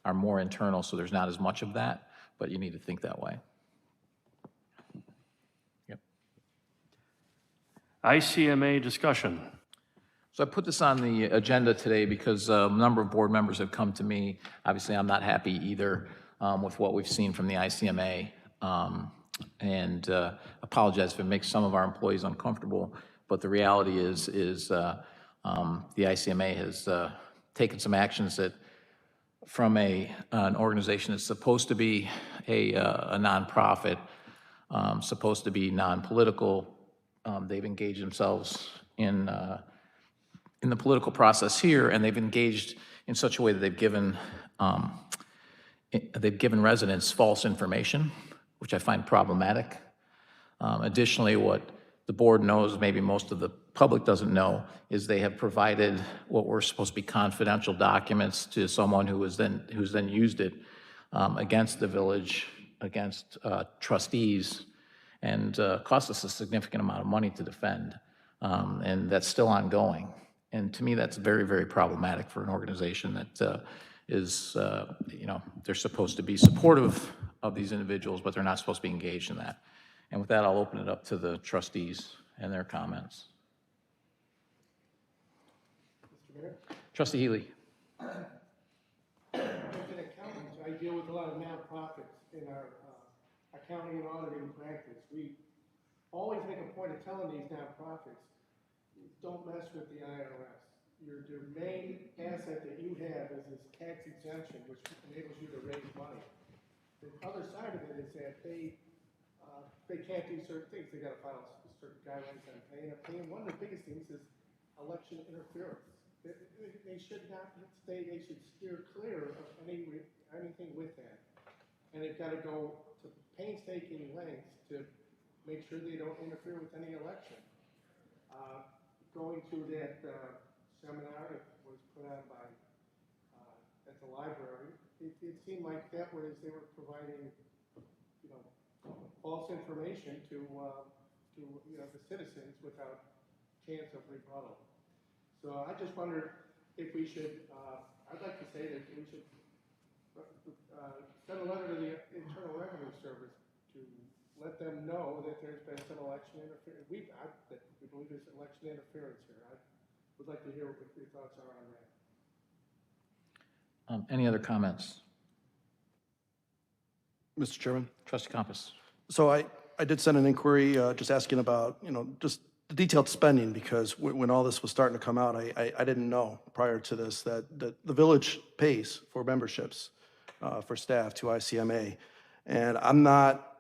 are more internal, so there's not as much of that, but you need to think that way. Yep. ICMA discussion. So I put this on the agenda today because a number of board members have come to me. Obviously, I'm not happy either with what we've seen from the ICMA, and apologize if it makes some of our employees uncomfortable, but the reality is the ICMA has taken some actions that, from an organization that's supposed to be a nonprofit, supposed to be non-political, they've engaged themselves in the political process here, and they've engaged in such a way that they've given residents false information, which I find problematic. Additionally, what the board knows, maybe most of the public doesn't know, is they have provided what were supposed to be confidential documents to someone who's then used it against the village, against trustees, and cost us a significant amount of money to defend. And that's still ongoing. And to me, that's very, very problematic for an organization that is, they're supposed to be supportive of these individuals, but they're not supposed to be engaged in that. And with that, I'll open it up to the trustees and their comments. Trustee Healy. As an accountant, I deal with a lot of nonprofits in our accounting and auditing practice. We always make a point of telling these nonprofits, don't mess with the IRS. Your main asset that you have is this tax exemption, which enables you to raise money. The other side of it is that they can't do certain things. They got to file certain guidelines on paying. One of the biggest things is election interference. They should not stay. They should steer clear of anything with that, and they've got to go to painstaking lengths to make sure they don't interfere with any election. Going to that seminar that was put on by at the library, it seemed like that was they were providing, false information to the citizens without chance of rebuttal. So I just wonder if we should. I'd like to say that we should send a letter to the Internal Revenue Service to let them know that there's been some election interference. We believe there's election interference here. I would like to hear what your thoughts are on that. Any other comments? Mr. Chairman. Trustee Compass. So I did send an inquiry just asking about, just the detailed spending, because when all this was starting to come out, I didn't know prior to this that the village pays for memberships for staff to ICMA. And I'm not,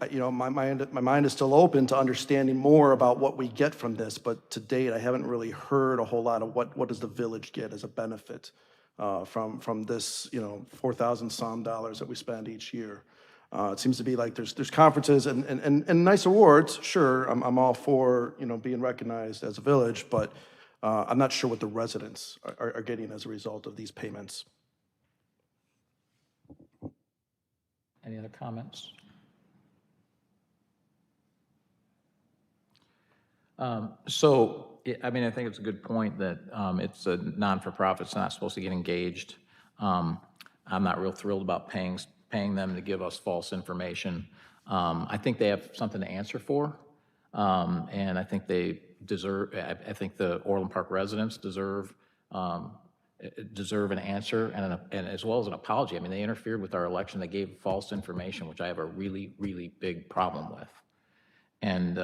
my mind is still open to understanding more about what we get from this, but to date, I haven't really heard a whole lot of what does the village get as a benefit from this, 4,000 some dollars that we spend each year. It seems to be like there's conferences and nice awards. Sure, I'm all for being recognized as a village, but I'm not sure what the residents are getting as a result of these payments. Any other comments? I think it's a good point that it's a non-for-profit, it's not supposed to get engaged. I'm not real thrilled about paying paying them to give us false information. I think they have something to answer for, and I think they deserve, I think the Orland Park residents deserve an answer and as well as an apology. I mean, they interfered with our election. They gave false information, which I have a really, really big problem with. And,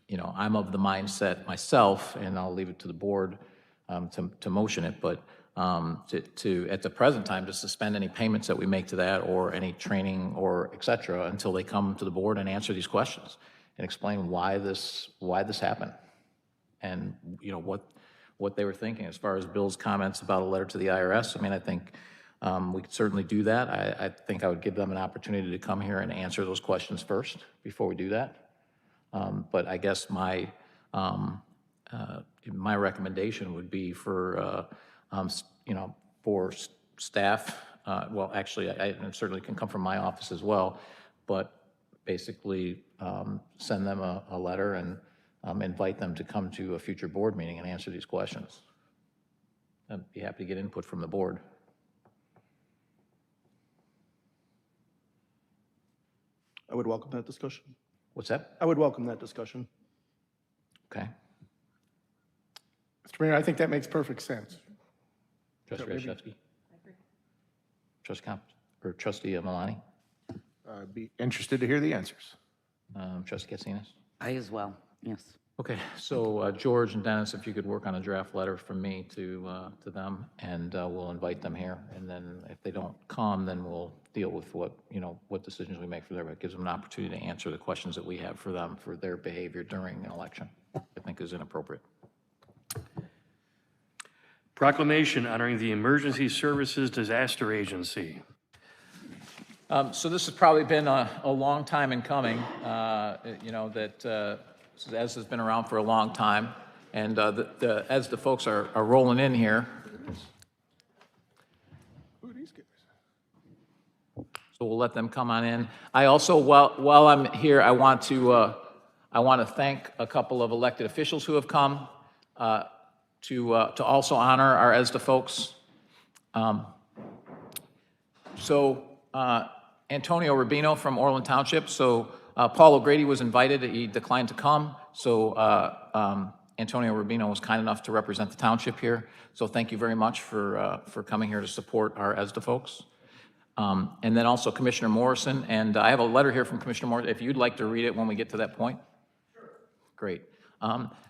you know, I'm of the mindset myself, and I'll leave it to the board to motion it, but to at the present time, to suspend any payments that we make to that or any training or et cetera until they come to the board and answer these questions and explain why this happened and, you know, what they were thinking. As far as Bill's comments about a letter to the IRS, I mean, I think we could certainly do that. I think I would give them an opportunity to come here and answer those questions first before we do that. But I guess my recommendation would be for, you know, for staff, well, actually, I certainly can come from my office as well, but basically send them a letter and invite them to come to a future board meeting and answer these questions. I'd be happy to get input from the board. I would welcome that discussion. What's that? I would welcome that discussion. Okay. Mr. Mayor, I think that makes perfect sense. Trustee Rashevsky? Trustee Comp, or Trustee Malani? I'd be interested to hear the answers. Trustee Katsinas? I as well, yes. Okay, so George and Dennis, if you could work on a draft letter from me to them, and we'll invite them here. And then if they don't come, then we'll deal with what decisions we make for them. It gives them an opportunity to answer the questions that we have for them for their behavior during an election, I think is inappropriate. Proclamation honoring the Emergency Services Disaster Agency. So this has probably been a long time in coming, you know, that ESDA has been around for a long time, and the ESDA folks are rolling in here. Who are these guys? So we'll let them come on in. I also, while I'm here, I want to thank a couple of elected officials who have come to also honor our ESDA folks. Antonio Rubino from Orland Township. So Paul O'Grady was invited. He declined to come. So Antonio Rubino was kind enough to represent the township here. So thank you very much for coming here to support our ESDA folks. And then also Commissioner Morrison. And I have a letter here from Commissioner Morrison, if you'd like to read it when we get to that point. Sure. Great.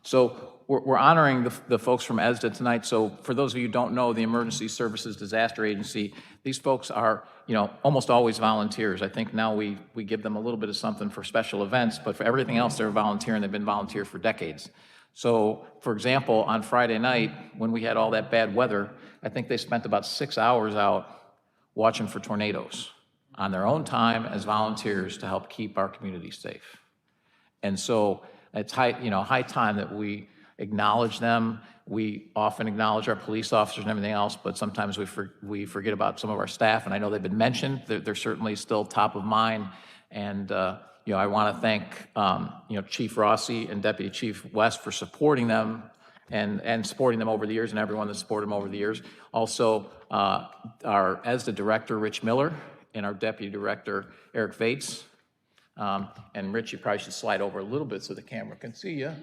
So we're honoring the folks from ESDA tonight. So for those of you who don't know, the Emergency Services Disaster Agency, these folks are, you know, almost always volunteers. I think now we give them a little bit of something for special events, but for everything else, they're volunteering. They've been volunteers for decades. So, for example, on Friday night, when we had all that bad weather, I think they spent about 6 hours out watching for tornadoes on their own time as volunteers to help keep our community safe. And so it's high time that we acknowledge them. We often acknowledge our police officers and everything else, but sometimes we forget about some of our staff, and I know they've been mentioned. They're certainly still top of mind, and you know, I want to thank you know, Chief Rossi and Deputy Chief West for supporting them and supporting them over the years, and everyone that supported them over the years. Also, our ESDA Director, Rich Miller, and our Deputy Director, Eric Vates. And Rich, you probably should slide over a little bit so the camera can see you.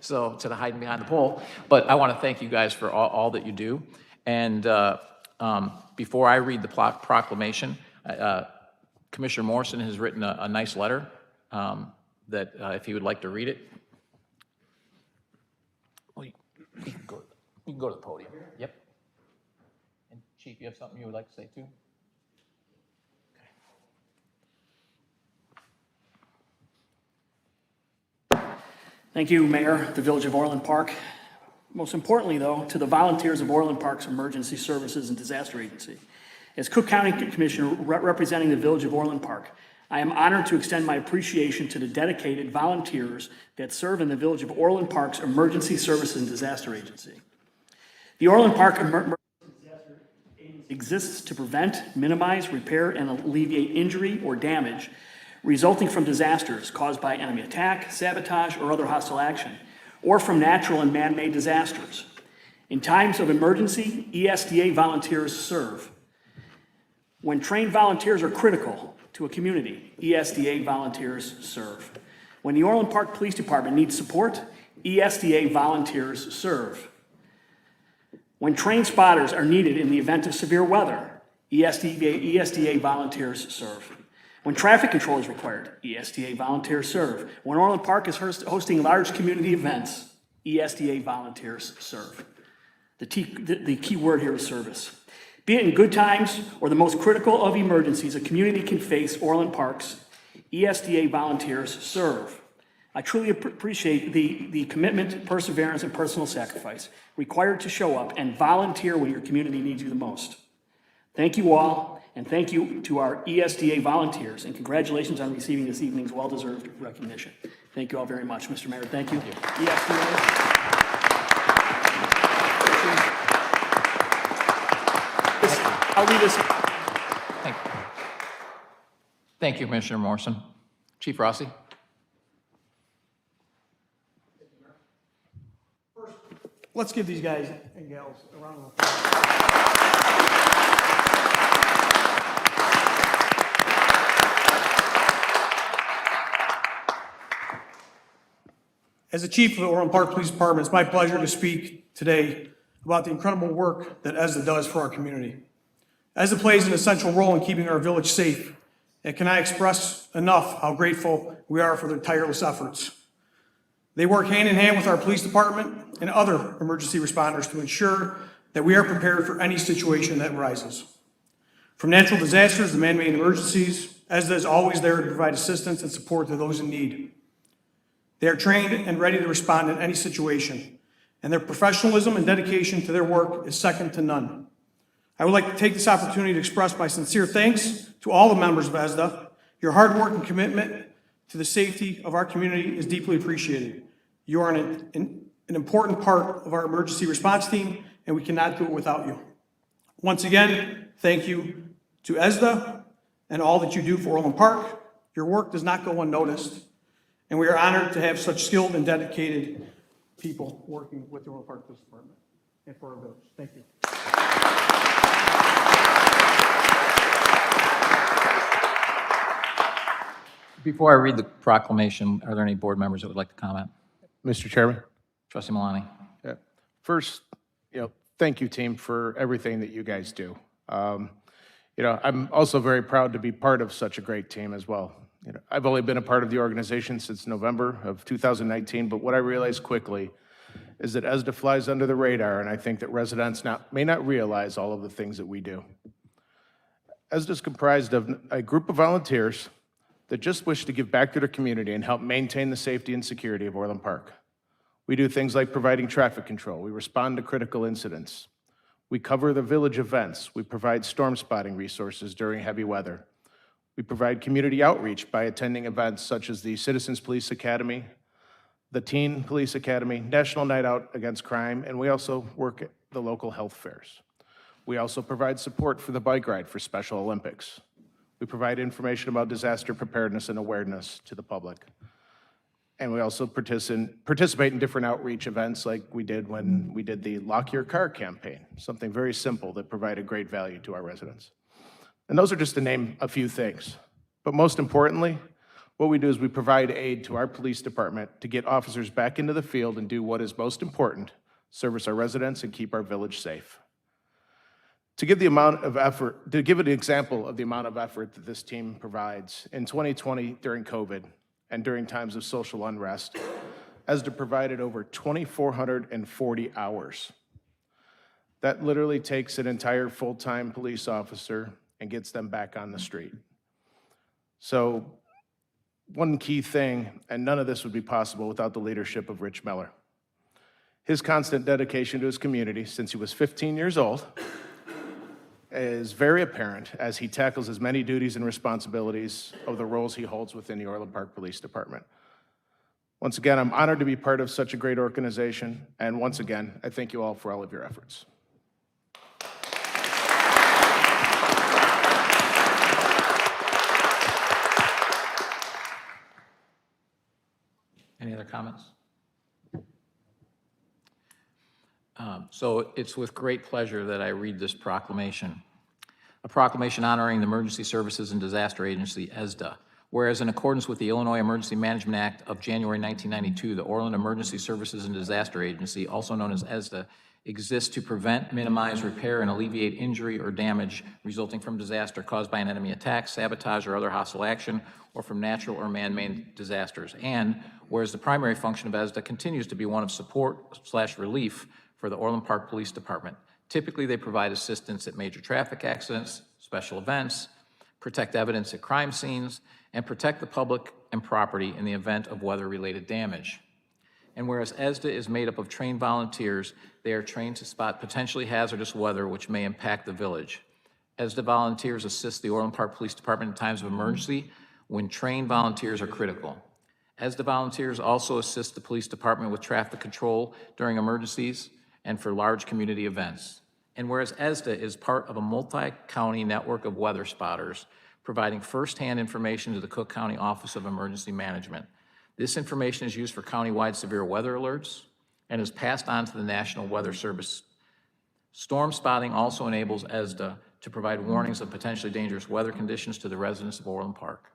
So instead of hiding behind the pole. But I want to thank you guys for all that you do. And before I read the proclamation, Commissioner Morrison has written a nice letter that if he would like to read it. Well, you can go to the podium. Yep. And Chief, you have something you would like to say too? Thank you, Mayor, the Village of Orland Park. Most importantly, though, to the volunteers of Orland Park's Emergency Services and Disaster Agency. As Cook County Commissioner representing the Village of Orland Park, I am honored to extend my appreciation to the dedicated volunteers that serve in the Village of Orland Park's Emergency Services and Disaster Agency. The Orland Park Emergency Disaster Agency exists to prevent, minimize, repair, and alleviate injury or damage resulting from disasters caused by enemy attack, sabotage, or other hostile action, or from natural and man-made disasters. In times of emergency, ESDA volunteers serve. When trained volunteers are critical to a community, ESDA volunteers serve. When the Orland Park Police Department needs support, ESDA volunteers serve. When trained spotters are needed in the event of severe weather, ESDA volunteers serve. When traffic control is required, ESDA volunteers serve. When Orland Park is hosting large community events, ESDA volunteers serve. The key word here is service. Be it in good times or the most critical of emergencies a community can face, Orland Parks, ESDA volunteers serve. I truly appreciate the commitment, perseverance, and personal sacrifice required to show up and volunteer when your community needs you the most. Thank you all, and thank you to our ESDA volunteers, and congratulations on receiving this evening's well-deserved recognition. Thank you all very much, Mr. Mayor. Thank you. ESDA. I'll leave this. Thank you, Commissioner Morrison. Chief Rossi? Let's give these guys and gals a round of applause. As the chief of the Orland Park Police Department, it's my pleasure to speak today about the incredible work that ESDA does for our community. ESDA plays an essential role in keeping our village safe, and cannot express enough how grateful we are for their tireless efforts. They work hand in hand with our police department and other emergency responders to ensure that we are prepared for any situation that arises. From natural disasters to man-made emergencies, ESDA is always there to provide assistance and support to those in need. They are trained and ready to respond in any situation, and their professionalism and dedication to their work is second to none. I would like to take this opportunity to express my sincere thanks to all the members of ESDA. Your hard work and commitment to the safety of our community is deeply appreciated. You are an important part of our emergency response team, and we cannot do it without you. Once again, thank you to ESDA and all that you do for Orland Park. Your work does not go unnoticed, and we are honored to have such skilled and dedicated people working with the Orland Park Police Department and for our village. Thank you. Before I read the proclamation, are there any board members that would like to comment? Mr. Chairman? Trustee Malani? Yeah. First, thank you, team, for everything that you guys do. I'm also very proud to be part of such a great team as well. I've only been a part of the organization since November of 2019, but what I realized quickly is that ESDA flies under the radar, and I think that residents may not realize all of the things that we do. ESDA is comprised of a group of volunteers that just wish to give back to their community and help maintain the safety and security of Orland Park. We do things like providing traffic control. We respond to critical incidents. We cover the village events. We provide storm spotting resources during heavy weather. We provide community outreach by attending events such as the Citizens Police Academy, the Teen Police Academy, National Night Out Against Crime, and we also work at the local health fairs. We also provide support for the bike ride for Special Olympics. We provide information about disaster preparedness and awareness to the public. And we also participate in different outreach events like we did when we did the Lock Your Car campaign, something very simple that provided great value to our residents. And those are just to name a few things. But most importantly, what we do is we provide aid to our police department to get officers back into the field and do what is most important, service our residents and keep our village safe. To give an example of the amount of effort that this team provides, in 2020 during COVID and during times of social unrest, ESDA provided over 2,440 hours. That literally takes an entire full-time police officer and gets them back on the street. So one key thing, and none of this would be possible without the leadership of Rich Miller. His constant dedication to his community since he was 15 years old is very apparent as he tackles as many duties and responsibilities of the roles he holds within the Orland Park Police Department. Once again, I'm honored to be part of such a great organization, and once again, I thank you all for all of your efforts. Any other comments? So it's with great pleasure that I read this proclamation. a proclamation honoring the Emergency Services and Disaster Agency, ESDA. Whereas in accordance with the Illinois Emergency Management Act of January 1992, the Orland Emergency Services and Disaster Agency, also known as ESDA, exists to prevent, minimize, repair, and alleviate injury or damage resulting from disaster caused by an enemy attack, sabotage, or other hostile action, or from natural or man-made disasters. And whereas the primary function of ESDA continues to be one of support/relief for the Orland Park Police Department. Typically, they provide assistance at major traffic accidents, special events, protect evidence at crime scenes, and protect the public and property in the event of weather-related damage. And whereas ESDA is made up of trained volunteers, they are trained to spot potentially hazardous weather which may impact the village. ESDA volunteers assist the Orland Park Police Department in times of emergency when trained volunteers are critical. ESDA volunteers also assist the police department with traffic control during emergencies and for large community events. And whereas ESDA is part of a multi-county network of weather spotters, providing firsthand information to the Cook County Office of Emergency Management. This information is used for countywide severe weather alerts and is passed on to the National Weather Service. Storm spotting also enables ESDA to provide warnings of potentially dangerous weather conditions to the residents of Orland Park.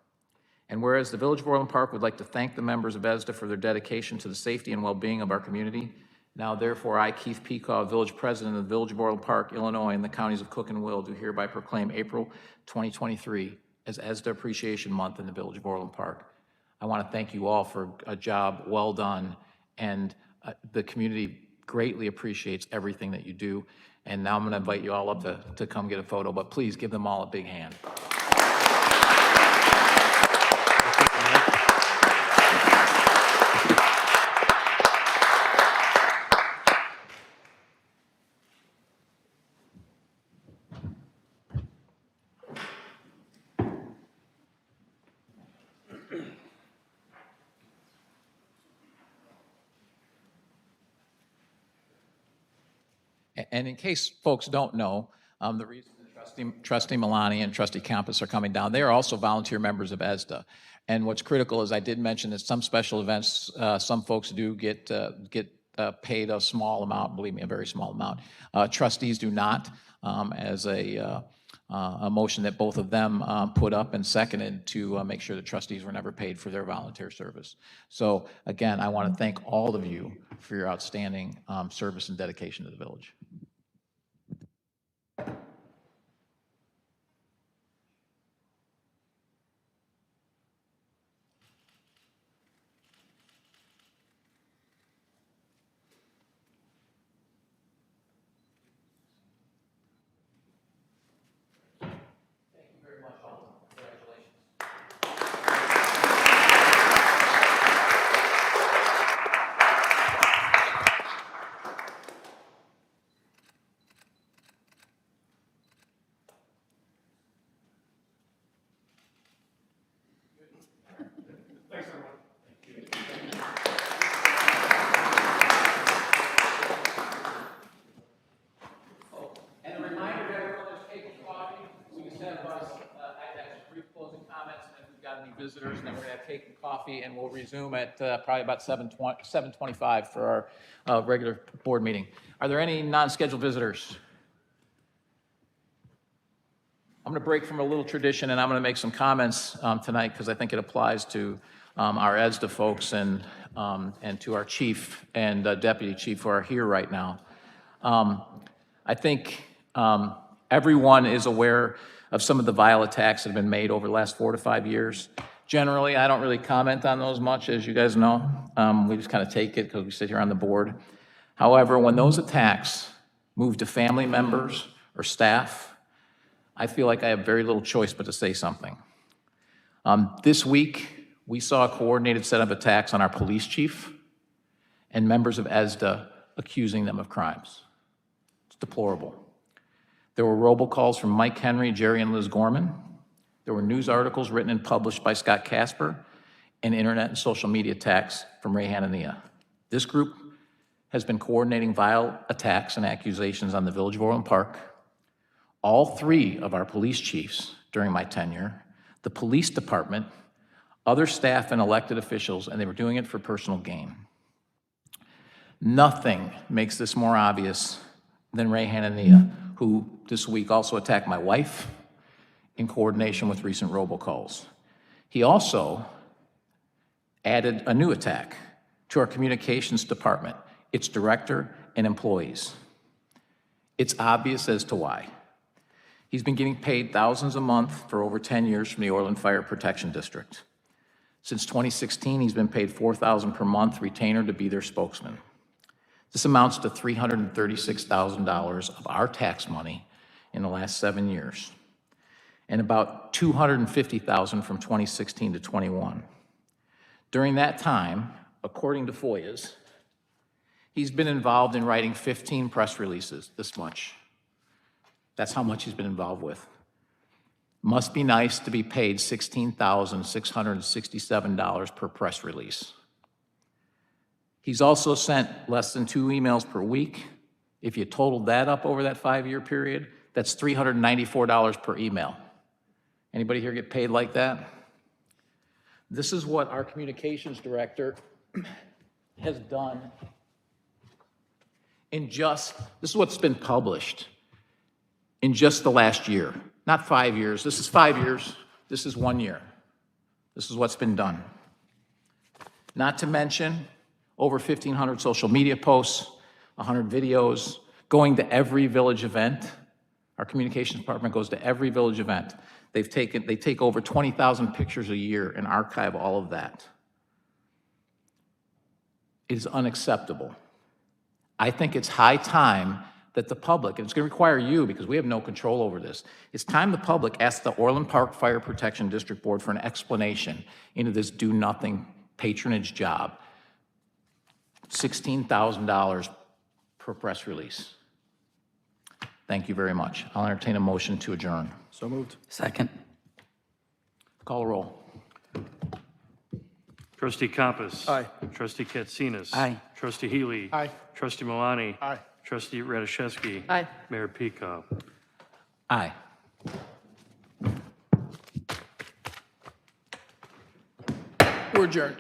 And whereas the Village of Orland Park would like to thank the members of ESDA for their dedication to the safety and well-being of our community, now therefore I, Keith Pecaw, Village President of the Village of Orland Park, Illinois, and the counties of Cook and Will, do hereby proclaim April 2023 as ESDA Appreciation Month in the Village of Orland Park. I want to thank you all for a job well done, and the community greatly appreciates everything that you do. And now I'm going to invite you all up to come get a photo, but please give them all a big hand. And in case folks don't know, the reason Trustee Milani and Trustee Campus are coming down, they are also volunteer members of ESDA. And what's critical is I did mention that some special events, some folks do get paid a small amount, believe me, a very small amount. Trustees do not, as a motion that both of them put up and seconded to make sure that trustees were never paid for their volunteer service. So again, I want to thank all of you for your outstanding service and dedication to the village. Visitors, and then we're going to have cake and coffee, and we'll resume at probably about 7:25 for our regular board meeting. Are there any non-scheduled visitors? I'm going to break from a little tradition, and I'm going to make some comments tonight because I think it applies to our ESDA folks and to our chief and deputy chief who are here right now. I think everyone is aware of some of the vile attacks that have been made over the last 4 to 5 years. Generally, I don't really comment on those much, as you guys know. We just kind of take it because we sit here on the board. However, when those attacks move to family members or staff, I feel like I have very little choice but to say something. This week, we saw a coordinated set of attacks on our police chief and members of ESDA accusing them of crimes. It's deplorable. There were robocalls from Mike Henry, Jerry, and Liz Gorman. There were news articles written and published by Scott Casper, and internet and social media attacks from Ray Hanania. This group has been coordinating vile attacks and accusations on the Village of Orland Park, all 3 of our police chiefs during my tenure, the police department, other staff and elected officials, and they were doing it for personal gain. Nothing makes this more obvious than Ray Hanania, who this week also attacked my wife, in coordination with recent robocalls. He also added a new attack to our communications department, its director and employees. It's obvious as to why. He's been getting paid thousands a month for over 10 years from the Orland Fire Protection District. Since 2016, he's been paid $4,000 per month retainer to be their spokesman. This amounts to $336,000 of our tax money in the last 7 years, and about $250,000 from 2016 to 21. During that time, according to FOIAs, he's been involved in writing 15 press releases, this much. That's how much he's been involved with. Must be nice to be paid $16,667 per press release. He's also sent less than 2 emails per week. If you totaled that up over that 5-year period, that's $394 per email. Anybody here get paid like that? This is what our communications director has done this is what's been published in just the last year. Not 5 years, this is 5 years, this is 1 year. This is what's been done. Not to mention over 1,500 social media posts, 100 videos, going to every village event. Our communications department goes to every village event. They take over 20,000 pictures a year and archive all of that. It is unacceptable. I think it's high time that the public, and it's going to require you because we have no control over this, it's time the public asks the Orland Park Fire Protection District Board for an explanation into this do-nothing patronage job. $16,000 per press release. Thank you very much. I'll entertain a motion to adjourn. So moved. Second. Call a roll. Trustee Compass. Aye. Trustee Katsinas. Aye. Trustee Healy. Aye. Trustee Malani. Aye. Trustee Radiszewski. Aye. Mayor Peacock. Aye. We're adjourned.